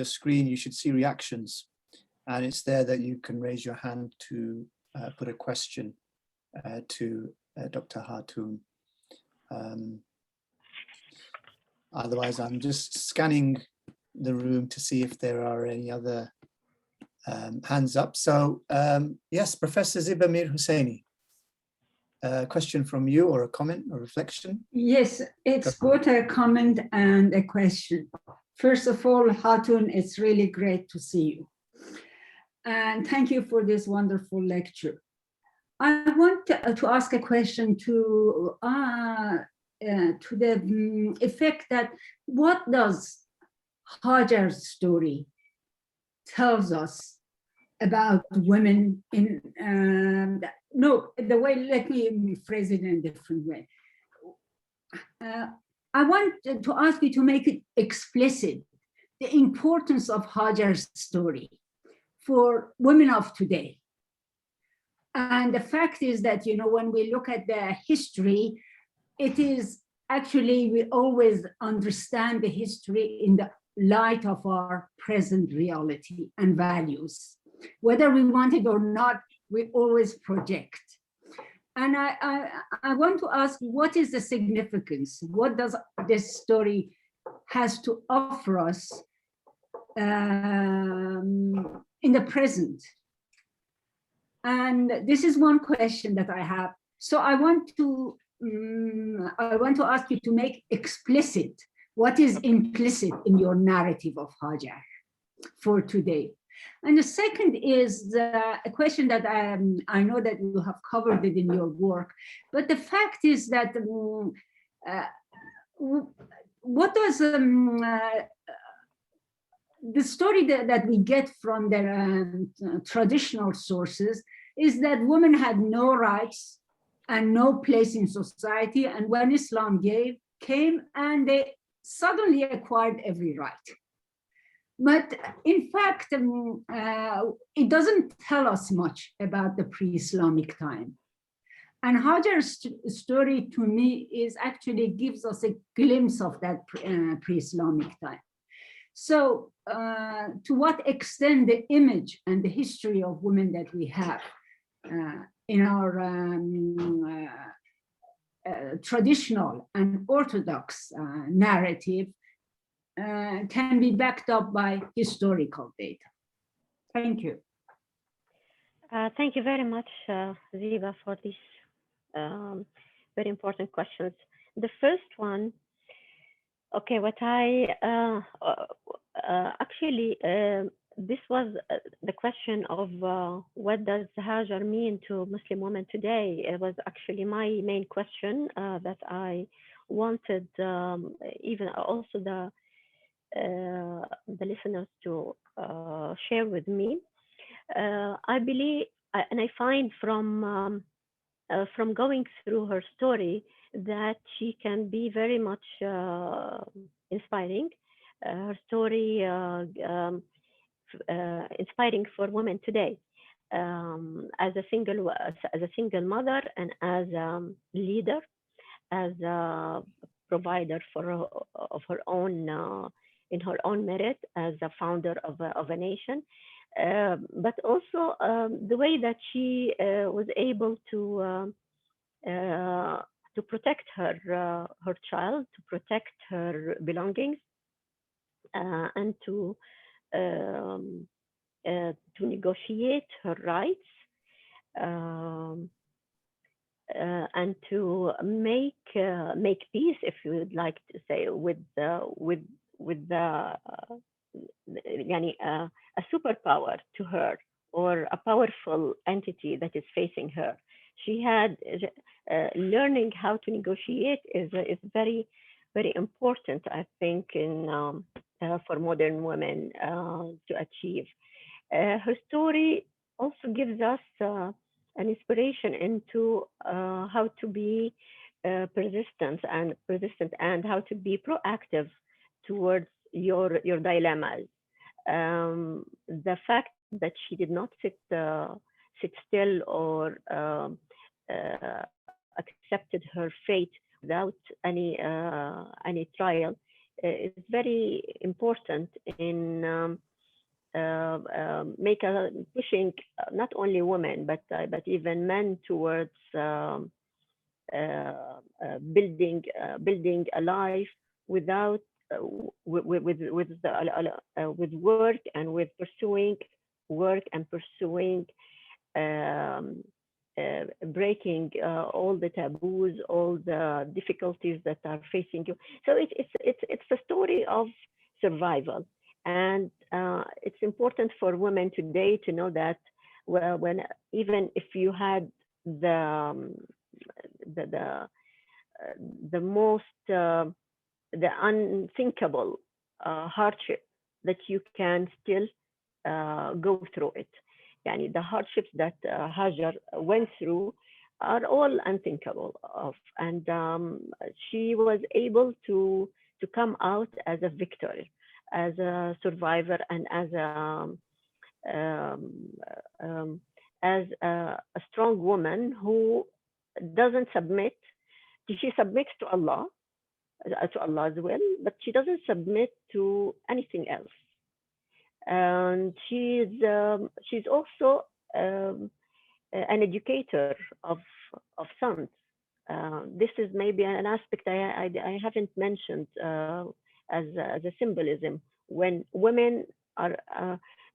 S2: screen. You should see reactions, and it's there that you can raise your hand to put a question to Dr. Hatoon. Otherwise, I'm just scanning the room to see if there are any other hands up. So yes, Professor Ziba Mir Husseini, a question from you or a comment or reflection?
S4: Yes, it's both a comment and a question. First of all, Hatoon, it's really great to see you. And thank you for this wonderful lecture. I want to ask a question to the effect that what does Hajar's story tells us about women in, let me phrase it in a different way. I want to ask you to make it explicit, the importance of Hajar's story for women of today. And the fact is that, you know, when we look at the history, it is actually, we always understand the history in the light of our present reality and values. Whether we want it or not, we always project. And I want to ask, what is the significance? What does this story has to offer us in the present? And this is one question that I have. So I want to ask you to make explicit what is implicit in your narrative of Hajar for today. And the second is a question that I know that you have covered it in your work, but the fact is that what does the story that we get from the traditional sources is that women had no rights and no place in society, and when Islam came and they suddenly acquired every right. But in fact, it doesn't tell us much about the pre-Islamic time. And Hajar's story to me is actually gives us a glimpse of that pre-Islamic time. So to what extent the image and the history of women that we have in our traditional and orthodox narrative can be backed up by historical data. Thank you.
S1: Thank you very much, Ziba, for these very important questions. The first one, okay, what I actually, this was the question of what does Hajar mean to Muslim women today? It was actually my main question that I wanted even also the listeners to share with me. I believe, and I find from going through her story that she can be very much inspiring. Her story inspiring for women today, as a single mother and as a leader, as a provider of her own in her own merit, as a founder of a nation, but also the way that she was able to protect her child, to protect her belongings, and to negotiate her rights, and to make peace, if you would like to say, with a superpower to her, or a powerful entity that is facing her. She had learning how to negotiate is very, very important, I think, in for modern women to achieve. Her story also gives us an inspiration into how to be persistent and how to be proactive towards your dilemmas. The fact that she did not sit still or accepted her fate without any trial is very important in pushing not only women but even men towards building a life without with work and with pursuing work and pursuing um, breaking all the taboos, all the difficulties that are facing you. So it's a story of survival, and it's important for women today to know that when even if you had the most the unthinkable hardship, that you can still go through it. Yani the hardships that Hajar went through are all unthinkable of, and she was able to come out as a victor, as a survivor, and um, um, as a strong woman who doesn't submit. She submits to Allah's will, but she doesn't submit to anything else. And she's also an educator of sons. This is maybe an aspect I haven't mentioned as a symbolism. When women are,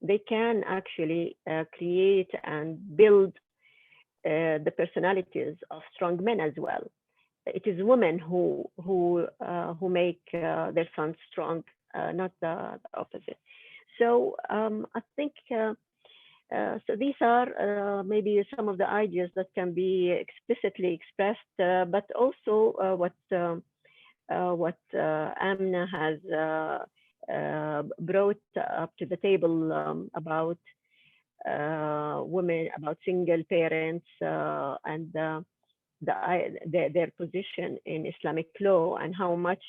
S1: they can actually create and build the personalities of strong men as well. It is women who make their sons strong, not the opposite. So I think so. These are maybe some of the ideas that can be explicitly expressed, but also what Amna has brought up to the table about women, about single parents, and their position in Islamic law, and how much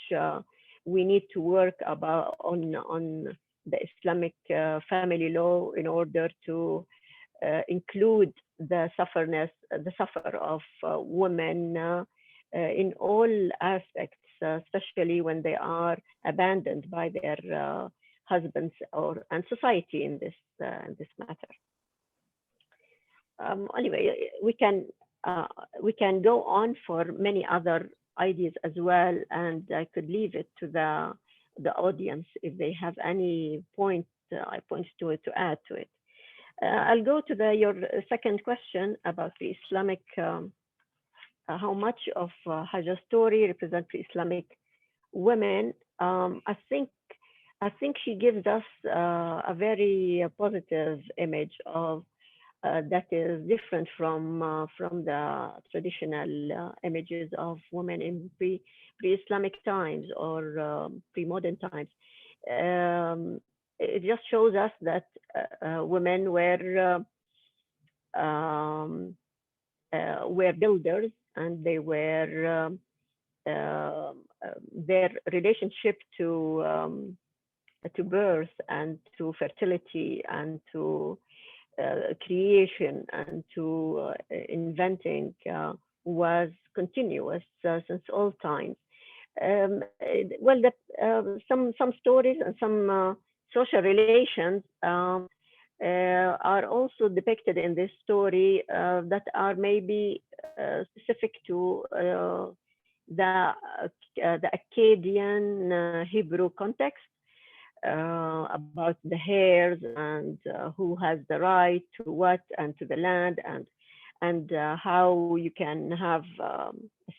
S1: we need to work on the Islamic family law in order to include the suffer of women in all aspects, especially when they are abandoned by their husbands and society in this matter. Anyway, we can go on for many other ideas as well, and I could leave it to the audience if they have any points to add to it. I'll go to your second question about the Islamic, how much of Hajar's story represents the Islamic women. I think she gives us a very positive image of that is different from the traditional images of women in pre-Islamic times or pre-modern times. It just shows us that women were builders, and they were their relationship to birth and to fertility and to creation and to inventing was continuous since all times. Well, some stories and some social relations are also depicted in this story that are maybe specific to the Akkadian Hebrew context. About the heirs and who has the right to what and to the land, and how you can have a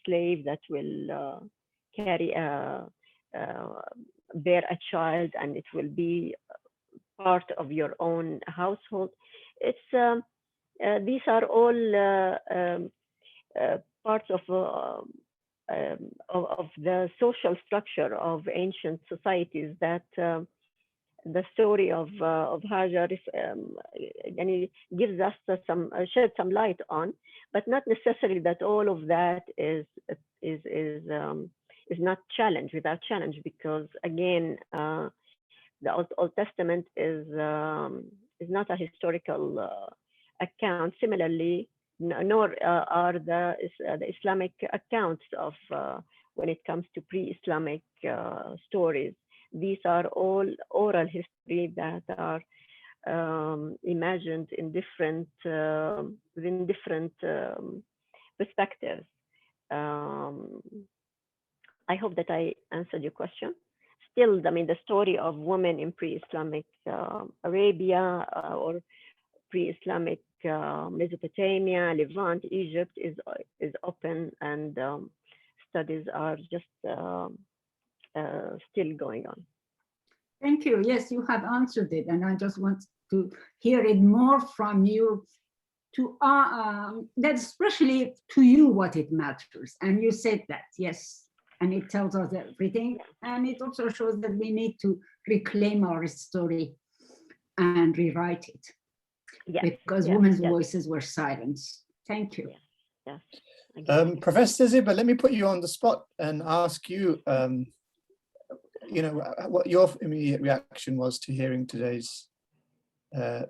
S1: slave that will bear a child, and it will be part of your own household. It's these are all parts of the social structure of ancient societies that the story of Hajar gives us shed some light on, but not necessarily that all of that is not challenged without challenge, because again, the Old Testament is not a historical account. Similarly, nor are the Islamic accounts of when it comes to pre-Islamic stories. These are all oral history that are imagined in different within different perspectives. I hope that I answered your question. Still, I mean, the story of women in pre-Islamic Arabia or pre-Islamic Mesopotamia, Levant, Egypt is open, and studies are just still going on.
S4: Thank you. Yes, you have answered it, and I just want to hear it more from you. To that, especially to you, what it matters, and you said that, yes, and it tells us everything, and it also shows that we need to reclaim our story and rewrite it, because women's voices were silenced. Thank you.
S1: Yes.
S2: Professor Ziba, let me put you on the spot and ask you, you know, what your immediate reaction was to hearing today's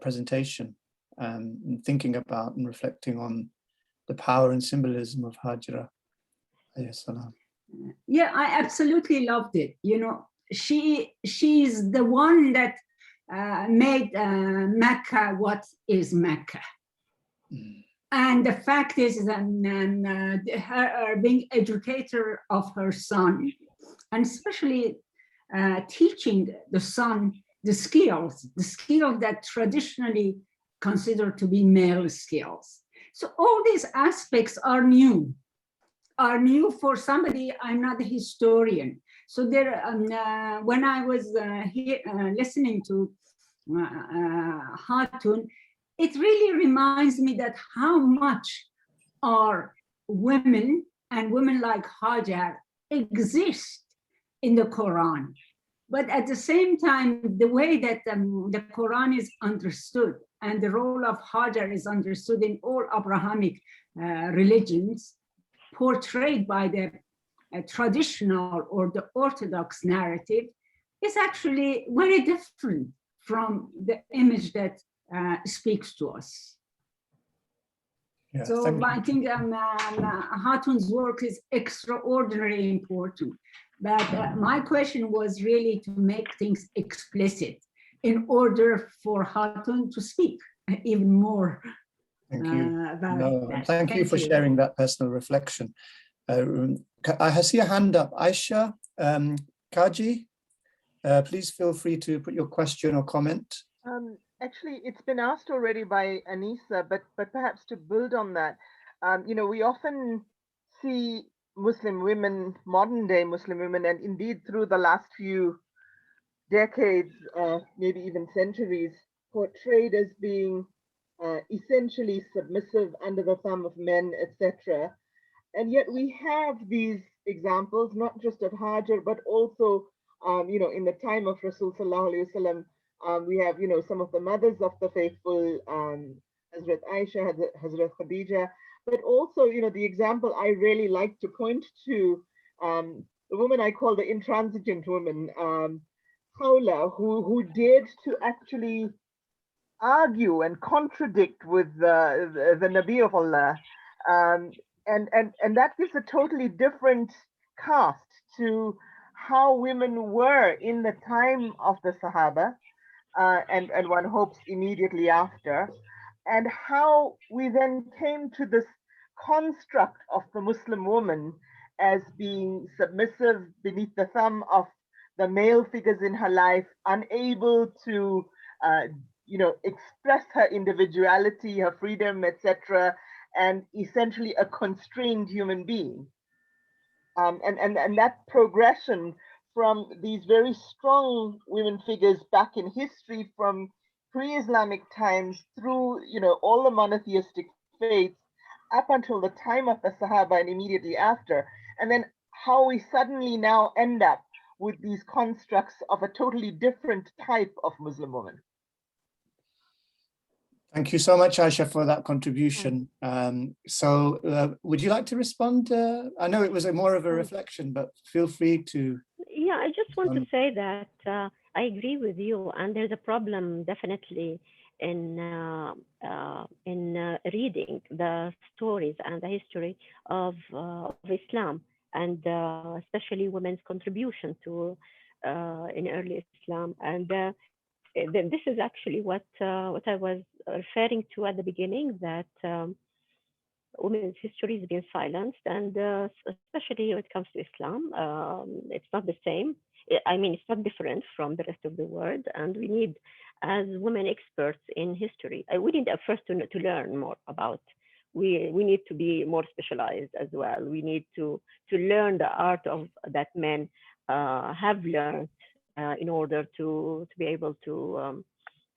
S2: presentation, and thinking about and reflecting on the power and symbolism of Hajra.
S4: Yeah, I absolutely loved it. You know, she's the one that made Mecca what is Mecca. And the fact is that her being educator of her son, and especially teaching the son the skills that traditionally considered to be male skills. So all these aspects are new for somebody. I'm not a historian. So there, when I was listening to Hatoon, it really reminds me that how much our women and women like Hajar exist in the Quran. But at the same time, the way that the Quran is understood and the role of Hajar is understood in all Abrahamic religions, portrayed by the traditional or the Orthodox narrative, is actually very different from the image that speaks to us. Yeah, so I think Hatoon's work is extraordinarily important. But my question was really to make things explicit in order for Hatoon to speak even more.
S2: Thank you. Thank you for sharing that personal reflection. I see a hand up. Aisha Kaji, please feel free to put your question or comment.
S5: Actually, it's been asked already by Anisa, but perhaps to build on that, you know, we often see Muslim women, modern day Muslim women, and indeed through the last few decades, maybe even centuries, portrayed as being essentially submissive, under the thumb of men, etc. And yet we have these examples, not just of Hajar, but also, you know, in the time of Rasul Sallallahu Alaihi Wasallam, we have, you know, some of the mothers of the faithful, Hazrat Aisha, Hazrat Khadija, but also, you know, the example I really like to point to, the woman I call the intransigent woman, Khawla, who dared to actually argue and contradict with the Nabi of Allah. And that gives a totally different cast to how women were in the time of the Sahaba, and one hopes immediately after, and how we then came to this construct of the Muslim woman as being submissive, beneath the thumb of the male figures in her life, unable to you know, express her individuality, her freedom, etc., and essentially a constrained human being. And that progression from these very strong women figures back in history, from pre-Islamic times through, you know, all the monotheistic faiths up until the time of the Sahaba and immediately after, and then how we suddenly now end up with these constructs of a totally different type of Muslim woman.
S2: Thank you so much, Aisha, for that contribution. Would you like to respond? I know it was more of a reflection, but feel free to.
S1: Yeah, I just want to say that I agree with you, and there's a problem definitely in reading the stories and the history of Islam, and especially women's contribution to in early Islam. And this is actually what I was referring to at the beginning, that women's history has been silenced, and especially when it comes to Islam, it's not the same. I mean, it's not different from the rest of the world, and we need, as women experts in history, we need at first to learn more about. We need to be more specialized as well. We need to learn the art of that men have learned in order to be able to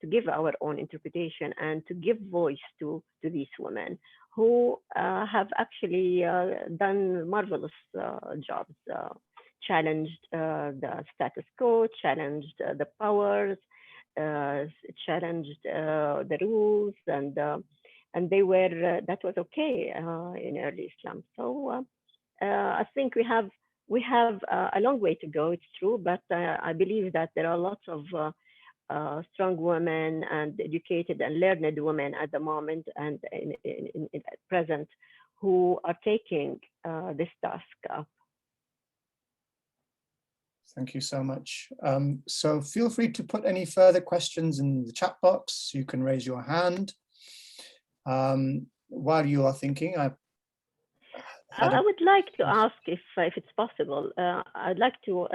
S1: give our own interpretation and to give voice to these women who have actually done marvelous jobs, challenged the status quo, challenged the powers, challenged the rules, and they were that was okay in early Islam. So I think we have a long way to go. It's true, but I believe that there are lots of strong women and educated and learned women at the moment and in at present who are taking this task up.
S2: Thank you so much. So feel free to put any further questions in the chat box. You can raise your hand. While you are thinking, I
S1: would like to ask if it's possible. I'd like to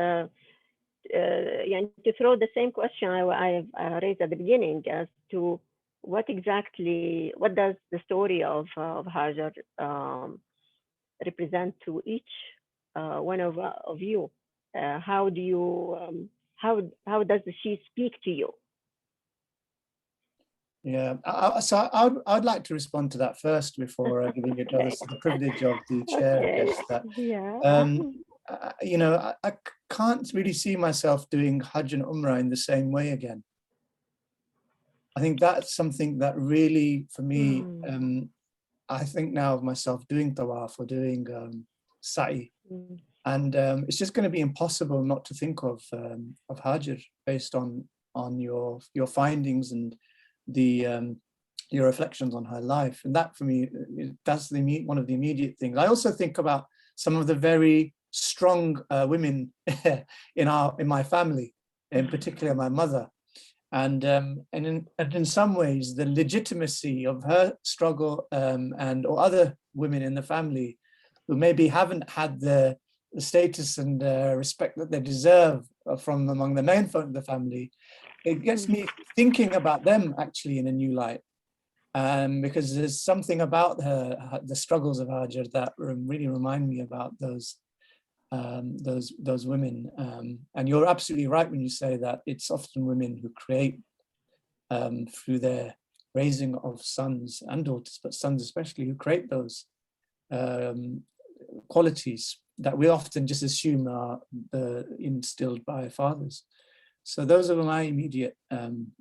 S1: throw the same question I raised at the beginning as to what does the story of Hajar represent to each one of you? How do you how does she speak to you?
S2: Yeah, so I'd like to respond to that first before giving it others the privilege of the chair.
S1: Okay.
S2: I guess that
S1: Yeah.
S2: you know, I can't really see myself doing Hajj and Umrah in the same way again. I think that's something that really, for me, I think now of myself doing tawaf or doing sa'i, and it's just going to be impossible not to think of Hajar based on your findings and the your reflections on her life. And that, for me, that's one of the immediate things. I also think about some of the very strong women in my family, in particular my mother, and in some ways the legitimacy of her struggle or other women in the family who maybe haven't had the status and respect that they deserve from among the main folk of the family. It gets me thinking about them actually in a new light, because there's something about the struggles of Hajar that really remind me about those women. And you're absolutely right when you say that it's often women who create, through their raising of sons and daughters, but sons especially, who create those qualities that we often just assume are instilled by fathers. So those are my immediate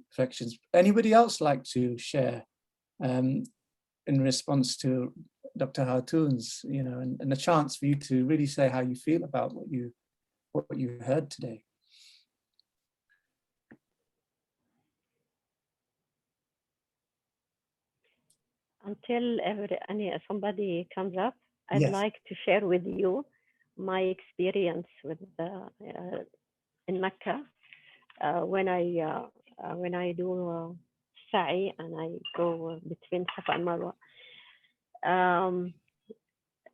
S2: reflections. Anybody else like to share in response to Dr. Hatoon's, and a chance for you to really say how you feel about what you heard today?
S1: Until somebody comes up, I'd
S2: Yes.
S1: like to share with you my experience with in Mecca when I do sa'i and I go between Safa and Marwa.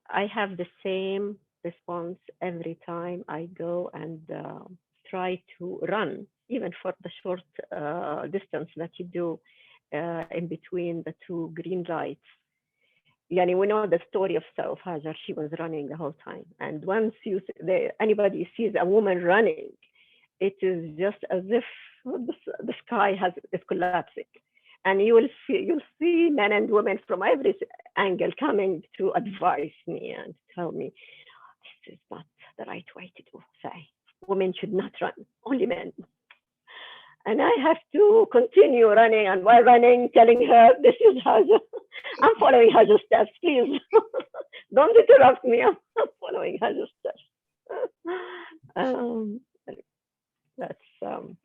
S1: I have the same response every time I go and try to run, even for the short distance that you do in between the two green lights. Yani, we know the story of Hajar. She was running the whole time, and once anybody sees a woman running, it is just as if the sky is collapsing, and you'll see men and women from every angle coming to advise me and tell me this is not the right way to do. Say, women should not run, only men. And I have to continue running, and while running, telling her, this is Hajar. I'm following Hajar's steps, please. Don't interrupt me. I'm following Hajar's steps. um,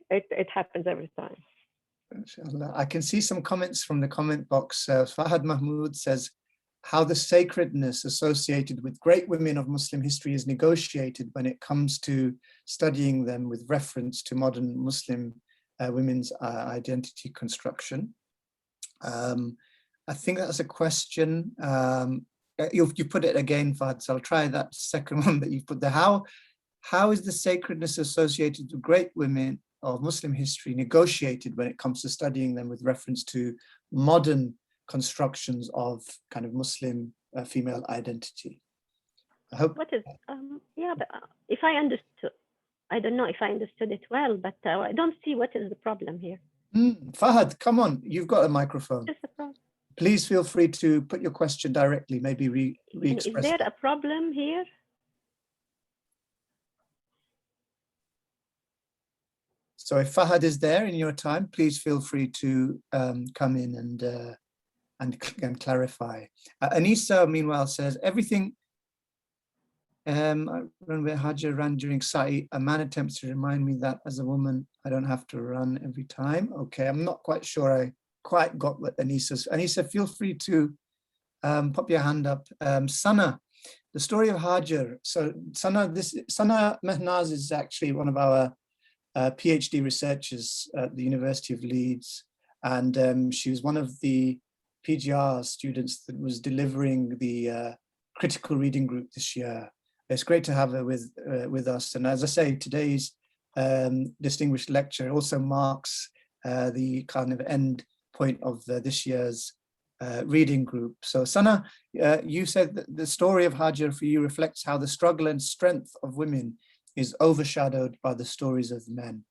S1: it happens every time.
S2: Inshallah. I can see some comments from the comment box. Fahad Mahmood says, how the sacredness associated with great women of Muslim history is negotiated when it comes to studying them with reference to modern Muslim women's identity construction. I think that's a question. You put it again, Fahad, so I'll try that second one that you put there. How is the sacredness associated with great women of Muslim history negotiated when it comes to studying them with reference to modern constructions of kind of Muslim female identity? I hope.
S1: What is, yeah, but if I understood, I don't know if I understood it well, but I don't see what is the problem here.
S2: Fahad, come on, you've got a microphone.
S1: What is the problem?
S2: Please feel free to put your question directly, maybe re-express
S1: Is there
S2: it.
S1: a problem here?
S2: So if Fahad is there in your time, please feel free to come in and clarify. Anissa, meanwhile, says, everything when Hajar ran during Sa'i, a man attempts to remind me that as a woman, I don't have to run every time. Okay, I'm not quite sure I quite got what Anissa's. Anissa, feel free to pop your hand up. Sana, the story of Hajar. So Sana Mehnaz is actually one of our PhD researchers at the University of Leeds, and she was one of the PGR students that was delivering the critical reading group this year. It's great to have her with us, and as I say, today's distinguished lecture also marks the kind of end point of this year's reading group. So Sana, you said that the story of Hajar for you reflects how the struggle and strength of women is overshadowed by the stories of men.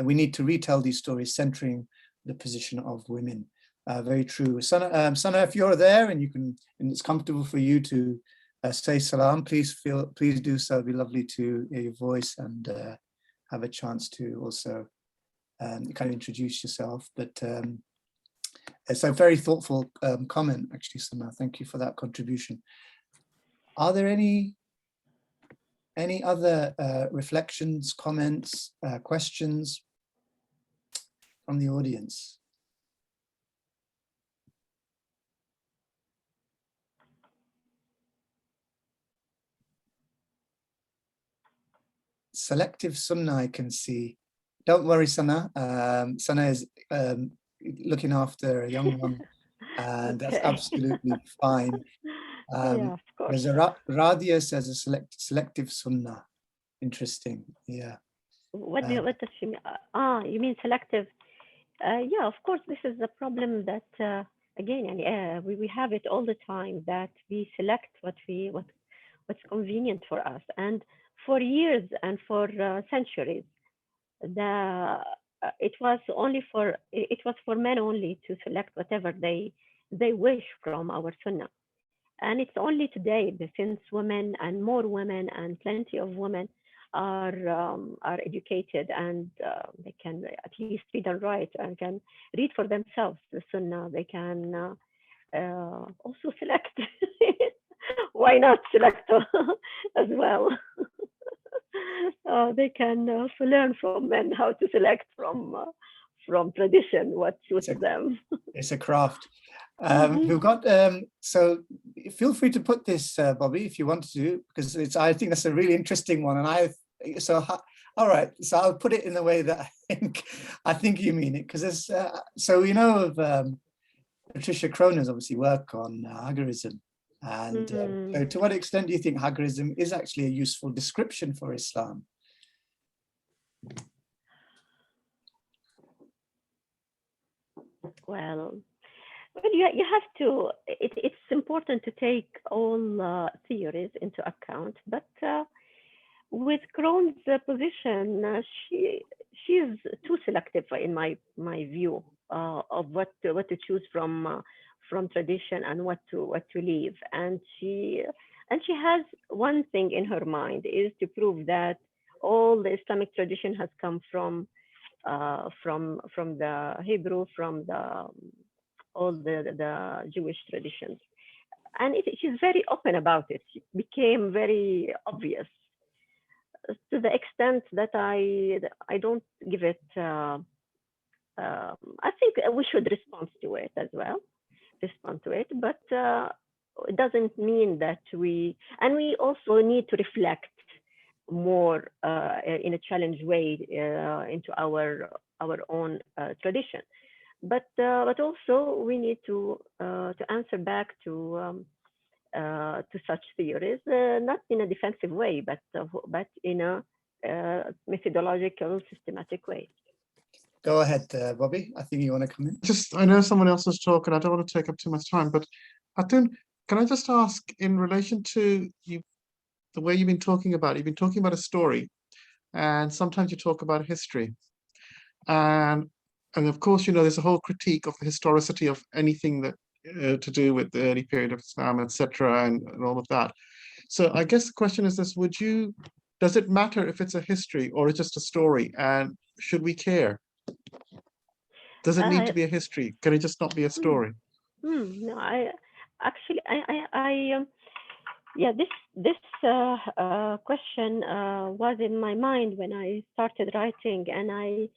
S2: We need to retell these stories centering the position of women. Very true. Sana, if you're there and it's comfortable for you to say salam, please do so. It'd be lovely to hear your voice and have a chance to also kind of introduce yourself. But it's a very thoughtful comment, actually, Sana. Thank you for that contribution. Are there any other reflections, comments, questions from the audience? Selective Sunnah, I can see. Don't worry, Sana. Sana is looking after a young one, and that's absolutely fine.
S1: Yeah, of course.
S2: There's a Radia says a selective Sunnah. Interesting. Yeah.
S1: What does she mean? You mean selective? Yeah, of course. This is a problem that again, we have it all the time, that we select what's convenient for us, and for years and for centuries, it was for men only to select whatever they wish from our sunnah. And it's only today that since women and more women and plenty of women are educated and they can at least read and write and can read for themselves the sunnah, they can also select. Why not select as well? They can also learn from men how to select from tradition what suits them.
S2: It's a craft. We've got so feel free to put this, Bobby, if you want to, because I think that's a really interesting one, and all right, so I'll put it in the way that I think you mean it, because there's so we know of Patricia Croner's obviously work on Hagarism, and so to what extent do you think Hagarism is actually a useful description for Islam?
S1: Well, you have to. It's important to take all theories into account, but with Crone's position, she's too selective in my view of what to choose from tradition and what to leave. And she has one thing in her mind, is to prove that all the Islamic tradition has come from from the Hebrew, from the all the Jewish traditions, and she's very open about it. It became very obvious to the extent that I don't give it. I think we should respond to it as well, but it doesn't mean that we also need to reflect more in a challenged way into our own tradition. But also we need to answer back to such theories, not in a defensive way, but in a methodological, systematic way.
S2: Go ahead, Bobby. I think you want to come in.
S3: I know someone else is talking. I don't want to take up too much time, but Hatoon, can I just ask, in relation to you, the way you've been talking about a story, and sometimes you talk about history, and of course, there's a whole critique of the historicity of anything that to do with the early period of Islam, etc., and all of that. So I guess the question is this: does it matter if it's a history or it's just a story, and should we care? Does it need to be a history? Can it just not be a story?
S1: No, yeah, this question was in my mind when I started writing, and I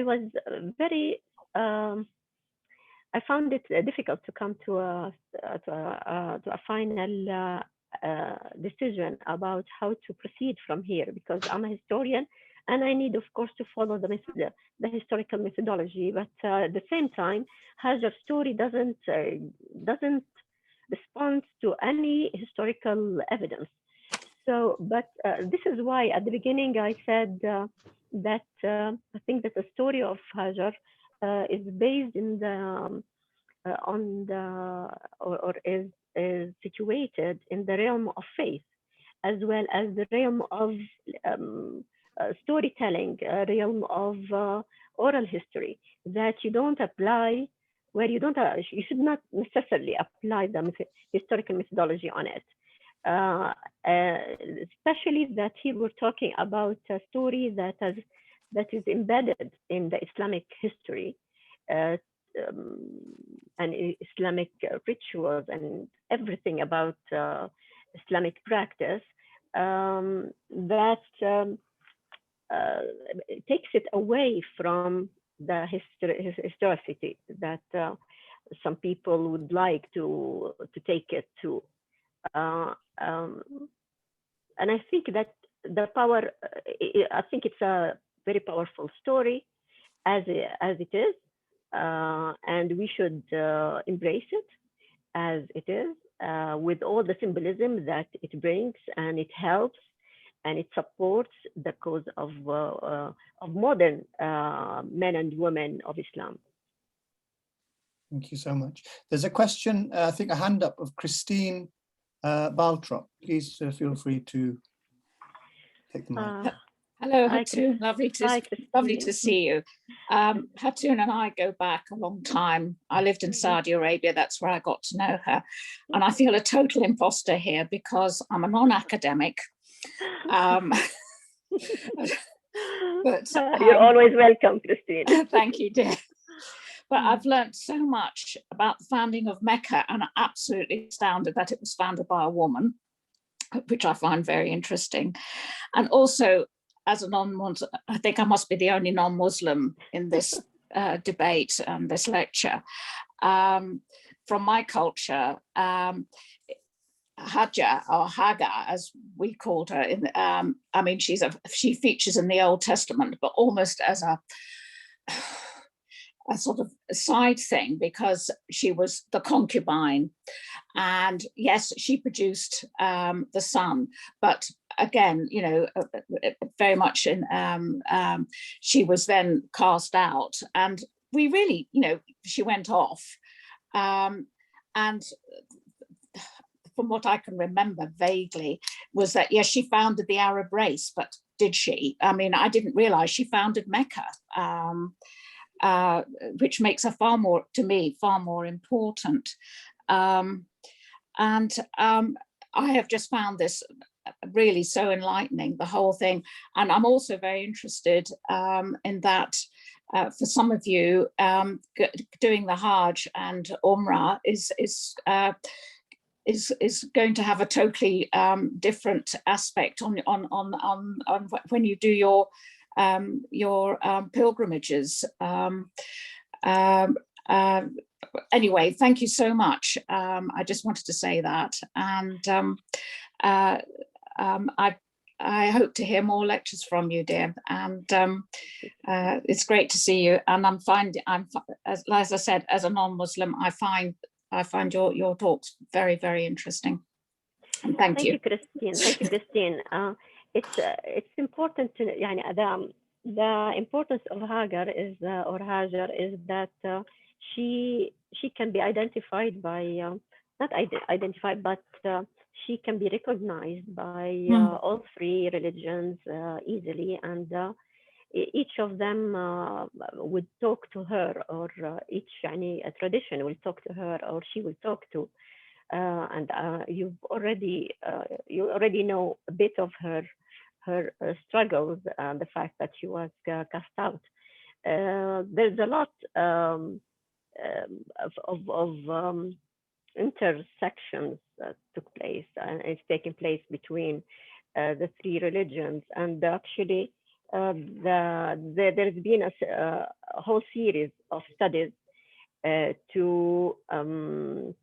S1: was very I found it difficult to come to a final decision about how to proceed from here, because I'm a historian and I need, of course, to follow the historical methodology. But at the same time, Hajar's story doesn't respond to any historical evidence. So, but this is why at the beginning I said that I think that the story of Hajar is based in the on the or is situated in the realm of faith, as well as the realm of storytelling, realm of oral history, that you don't apply, where you should not necessarily apply the historical methodology on it. Especially that here we're talking about a story that is embedded in the Islamic history and Islamic rituals and everything about Islamic practice, that takes it away from the historicity that some people would like to take it to. And I think that the power, I think it's a very powerful story as it is, and we should embrace it as it is, with all the symbolism that it brings, and it helps and it supports the cause of modern men and women of Islam.
S2: Thank you so much. There's a question, I think a hand up of Christine Baltrop. Please feel free to take the mic.
S6: Hello, Hatoon. Lovely to see you. Hatoon and I go back a long time. I lived in Saudi Arabia. That's where I got to know her. And I feel a total imposter here because I'm a non-academic. But
S1: you're always welcome, Christine.
S6: Thank you, dear. But I've learned so much about the founding of Mecca, and I'm absolutely astounded that it was founded by a woman, which I find very interesting. And also, as a non-Muslim, I think I must be the only non-Muslim in this debate and this lecture. From my culture, Hajar, or Hagar, as we called her, I mean, she features in the Old Testament, but almost as a sort of side thing, because she was the concubine, and yes, she produced the son, but again, very much in she was then cast out, and we really, she went off, and from what I can remember vaguely was that, yes, she founded the Arab race, but did she? I mean, I didn't realize she founded Mecca. Which makes her far more important. And I have just found this really so enlightening, the whole thing. And I'm also very interested in that for some of you, doing the Hajj and Umrah is going to have a totally different aspect on when you do your pilgrimages. Anyway, thank you so much. I just wanted to say that, and I hope to hear more lectures from you, dear. And it's great to see you. And as I said, as a non-Muslim, I find your talks very, very interesting. And thank you.
S1: Thank you, Christine. Thank you, Christine. It's important to, the importance of Hajar is that she can be identified by not identified, but she can be recognized by all three religions easily, and each of them would talk to her, or each a tradition will talk to her, or she will talk to. And you already know a bit of her struggles, and the fact that she was cast out. There's a lot of intersections that took place, and it's taking place between the three religions. And actually, there's been a whole series of studies to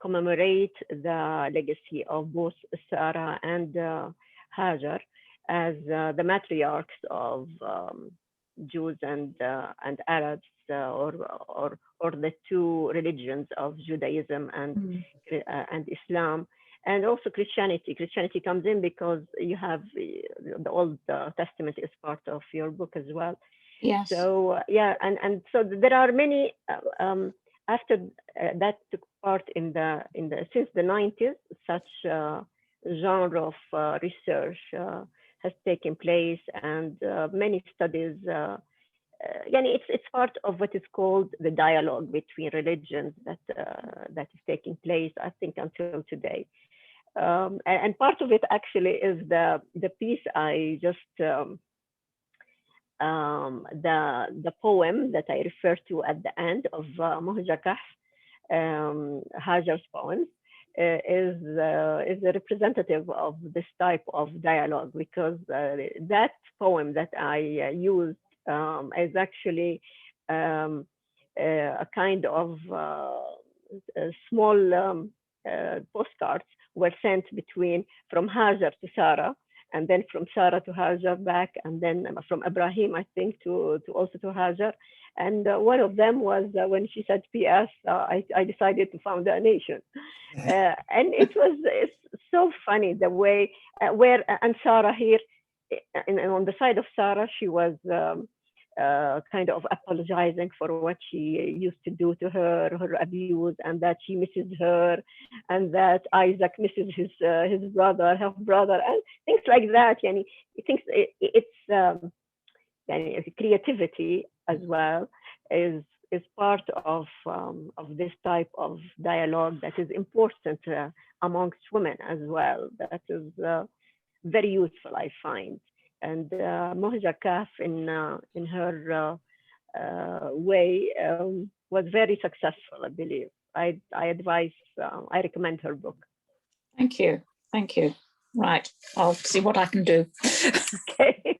S1: commemorate the legacy of both Sarah and Hajar as the matriarchs of Jews and Arabs, or the two religions of Judaism and Islam, and also Christianity. Christianity comes in because you have the Old Testament is part of your book as well.
S6: Yes.
S1: So and so there are many. After that took part in the since the 90s, such genre of research has taken place, and many studies. It's part of what is called the dialogue between religions that is taking place, I think, until today. And part of it actually is the piece I just the poem that I referred to at the end of Muhja Kahf, Hajar's poems, is a representative of this type of dialogue, because that poem that I used is actually a kind of small postcards were sent from Hajar to Sarah, and then from Sarah to Hajar back, and then from Ibrahim, I think, to also to Hajar. And one of them was when she said, "P.S. I decided to found a nation," and it's so funny the way and Sarah here, and on the side of Sarah, she was kind of apologizing for what she used to do to her abuse, and that she misses her, and that Isaac misses his brother, half brother, and things like that. And he thinks it's creativity as well is part of this type of dialogue that is important amongst women as well. That is very useful, I find. And Muhja Kahf, in her way, was very successful, I believe. I recommend her book.
S6: Thank you. Right, I'll see what I can do.
S1: Okay.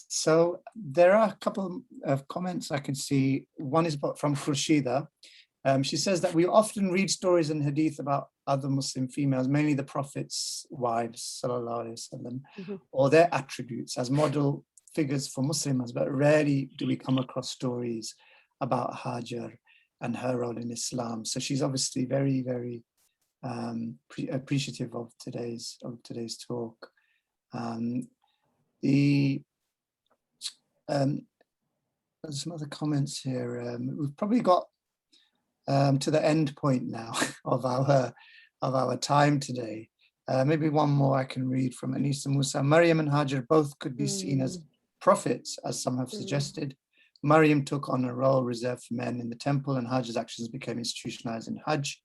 S2: So there are a couple of comments I can see. One is from Khurshida. She says that we often read stories in Hadith about other Muslim females, mainly the Prophet's wives, sallallahu alaihi wasallam, or their attributes as model figures for Muslims, but rarely do we come across stories about Hajar and her role in Islam. So she's obviously very, very appreciative of today's talk. There's some other comments here. We've probably got to the end point now of our time today. Maybe one more I can read from Anisa Musa. Maryam and Hajar both could be seen as prophets, as some have suggested. Maryam took on a role reserved for men in the temple, and Hajar's actions became institutionalized in Hajj.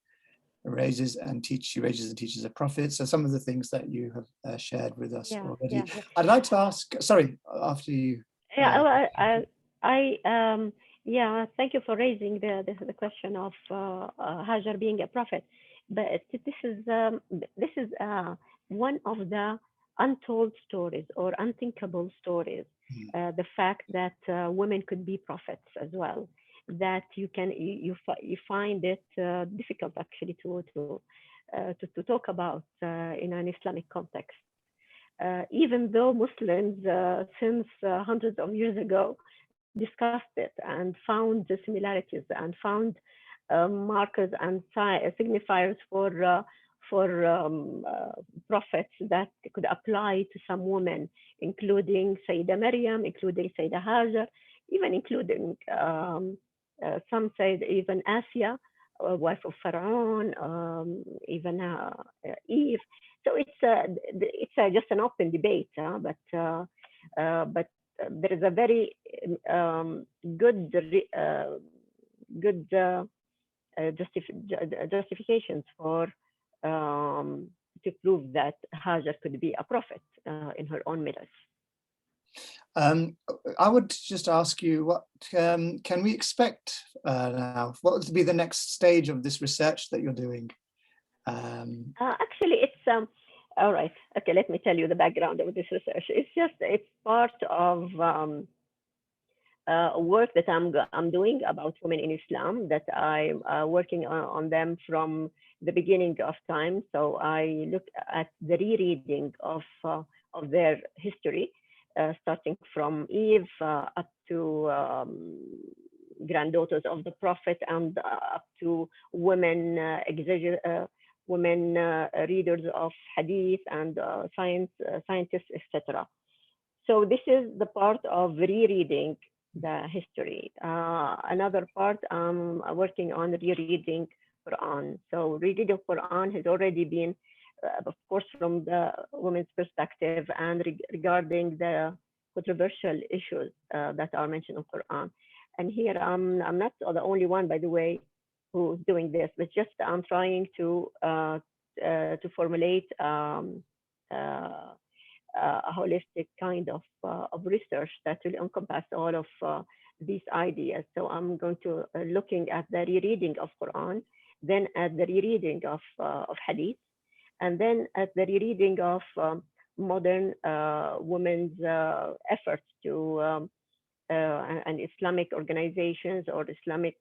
S2: She raises and teaches a prophet. So some of the things that you have shared with us already.
S1: Yeah.
S2: I'd like to ask, sorry, after you.
S1: Yeah, yeah, thank you for raising the question of Hajar being a prophet. But this is one of the untold stories or unthinkable stories. The fact that women could be prophets as well. That you find it difficult actually to talk about in an Islamic context. Even though Muslims since hundreds of years ago discussed it and found the similarities and found markers and signifiers for prophets that could apply to some women, including Sayyidah Maryam, including Sayyidah Hajar, even including some say even Asiya, wife of Pharaoh, even Eve. So it's just an open debate, but there is a very good justifications for to prove that Hajar could be a prophet in her own mirrors.
S2: I would just ask you, what can we expect now? What would be the next stage of this research that you're doing?
S1: Actually, it's all right. Okay, let me tell you the background of this research. It's part of work that I'm doing about women in Islam, that I'm working on them from the beginning of time. So I look at the rereading of their history, starting from Eve up to granddaughters of the Prophet, and up to women women readers of hadith and scientists, etc. So this is the part of rereading the history. Another part, I'm working on rereading Quran. So rereading Quran has already been, of course, from the women's perspective and regarding the controversial issues that are mentioned in Quran. And here I'm not the only one, by the way, who's doing this, but just I'm trying to formulate a holistic kind of research that will encompass all of these ideas. So I'm going to looking at the rereading of Quran, then at the rereading of Hadith, and then at the rereading of modern women's efforts to and Islamic organizations or Islamic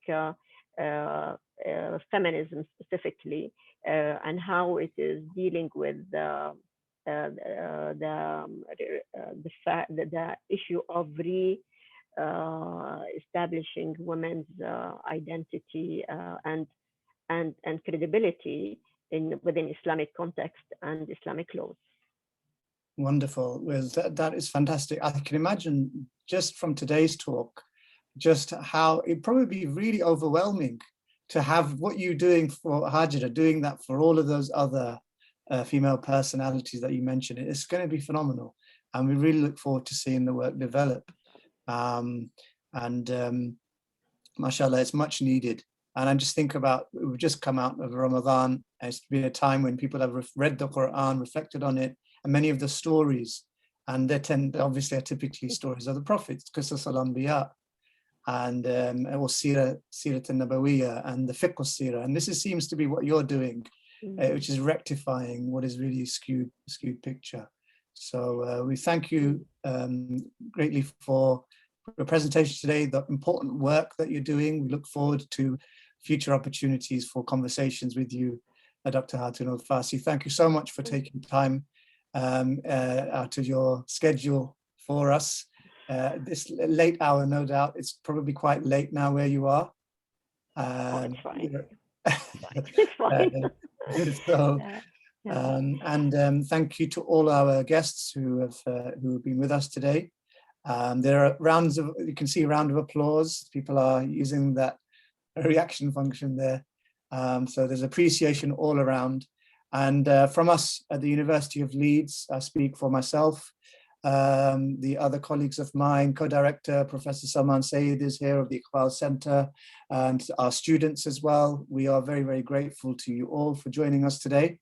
S1: feminism specifically, and how it is dealing with the issue of establishing women's identity and credibility within Islamic context and Islamic laws.
S2: Wonderful. Well, that is fantastic. I can imagine just from today's talk, just how it'd probably be really overwhelming to have what you're doing for Hajara, doing that for all of those other female personalities that you mentioned. It's going to be phenomenal. And we really look forward to seeing the work develop. Mashallah, it's much needed. And I just think about, we've just come out of Ramadan. It's been a time when people have read the Quran, reflected on it, and many of the stories, and they obviously are typically stories of the prophets, Qisas al-Anbiya, and or Sirat al-Nabawiyya, and the Fiqh al-Sirah. And this seems to be what you're doing, which is rectifying what is really a skewed picture. So we thank you greatly for your presentation today, the important work that you're doing. We look forward to future opportunities for conversations with you, Dr. Hatoon Al-Fassi. Thank you so much for taking time out of your schedule for us. This late hour, no doubt. It's probably quite late now where you are.
S1: It's fine. It's fine.
S2: So, thank you to all our guests who have been with us today. There are rounds of, you can see a round of applause. People are using that reaction function there. So there's appreciation all around. And from us at the University of Leeds, I speak for myself, the other colleagues of mine, co-director Professor Salman Saeed is here of the Iqbal Center, and our students as well. We are very, very grateful to you all for joining us today.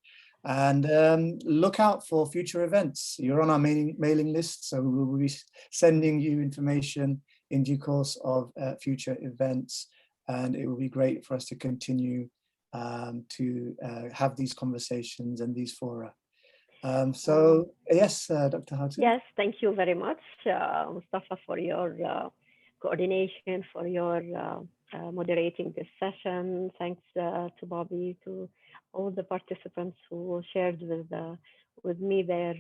S2: And look out for future events. You're on our mailing list, so we'll be sending you information in due course of future events, and it will be great for us to continue to have these conversations and these fora. So yes, Dr. Hatoon.
S1: Yes, thank you very much, Mustafa, for your coordination, for your moderating this session. Thanks to Bobby, to all the participants who shared with me their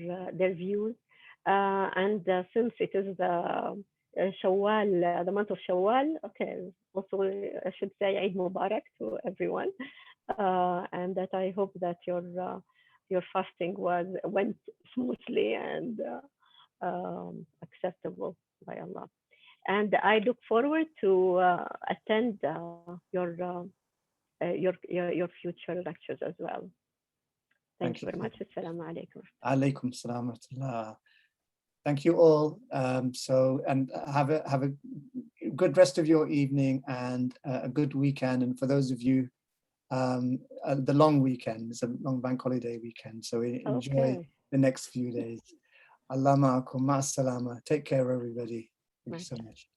S1: views. And since it is the Shawwal, the month of Shawwal, okay, also I should say Eid Mubarak to everyone, and that I hope that your fasting went smoothly and acceptable by Allah. And I look forward to attend your future lectures as well. Thank you very much. Assalamu alaikum.
S2: Alaikum salam wa rahmatullah. Thank you all. And have a good rest of your evening and a good weekend. And for those of you, the long weekend, it's a long bank holiday weekend, so enjoy the next few days. Allah ma'akum, ma'as salama. Take care, everybody. Thank you so much.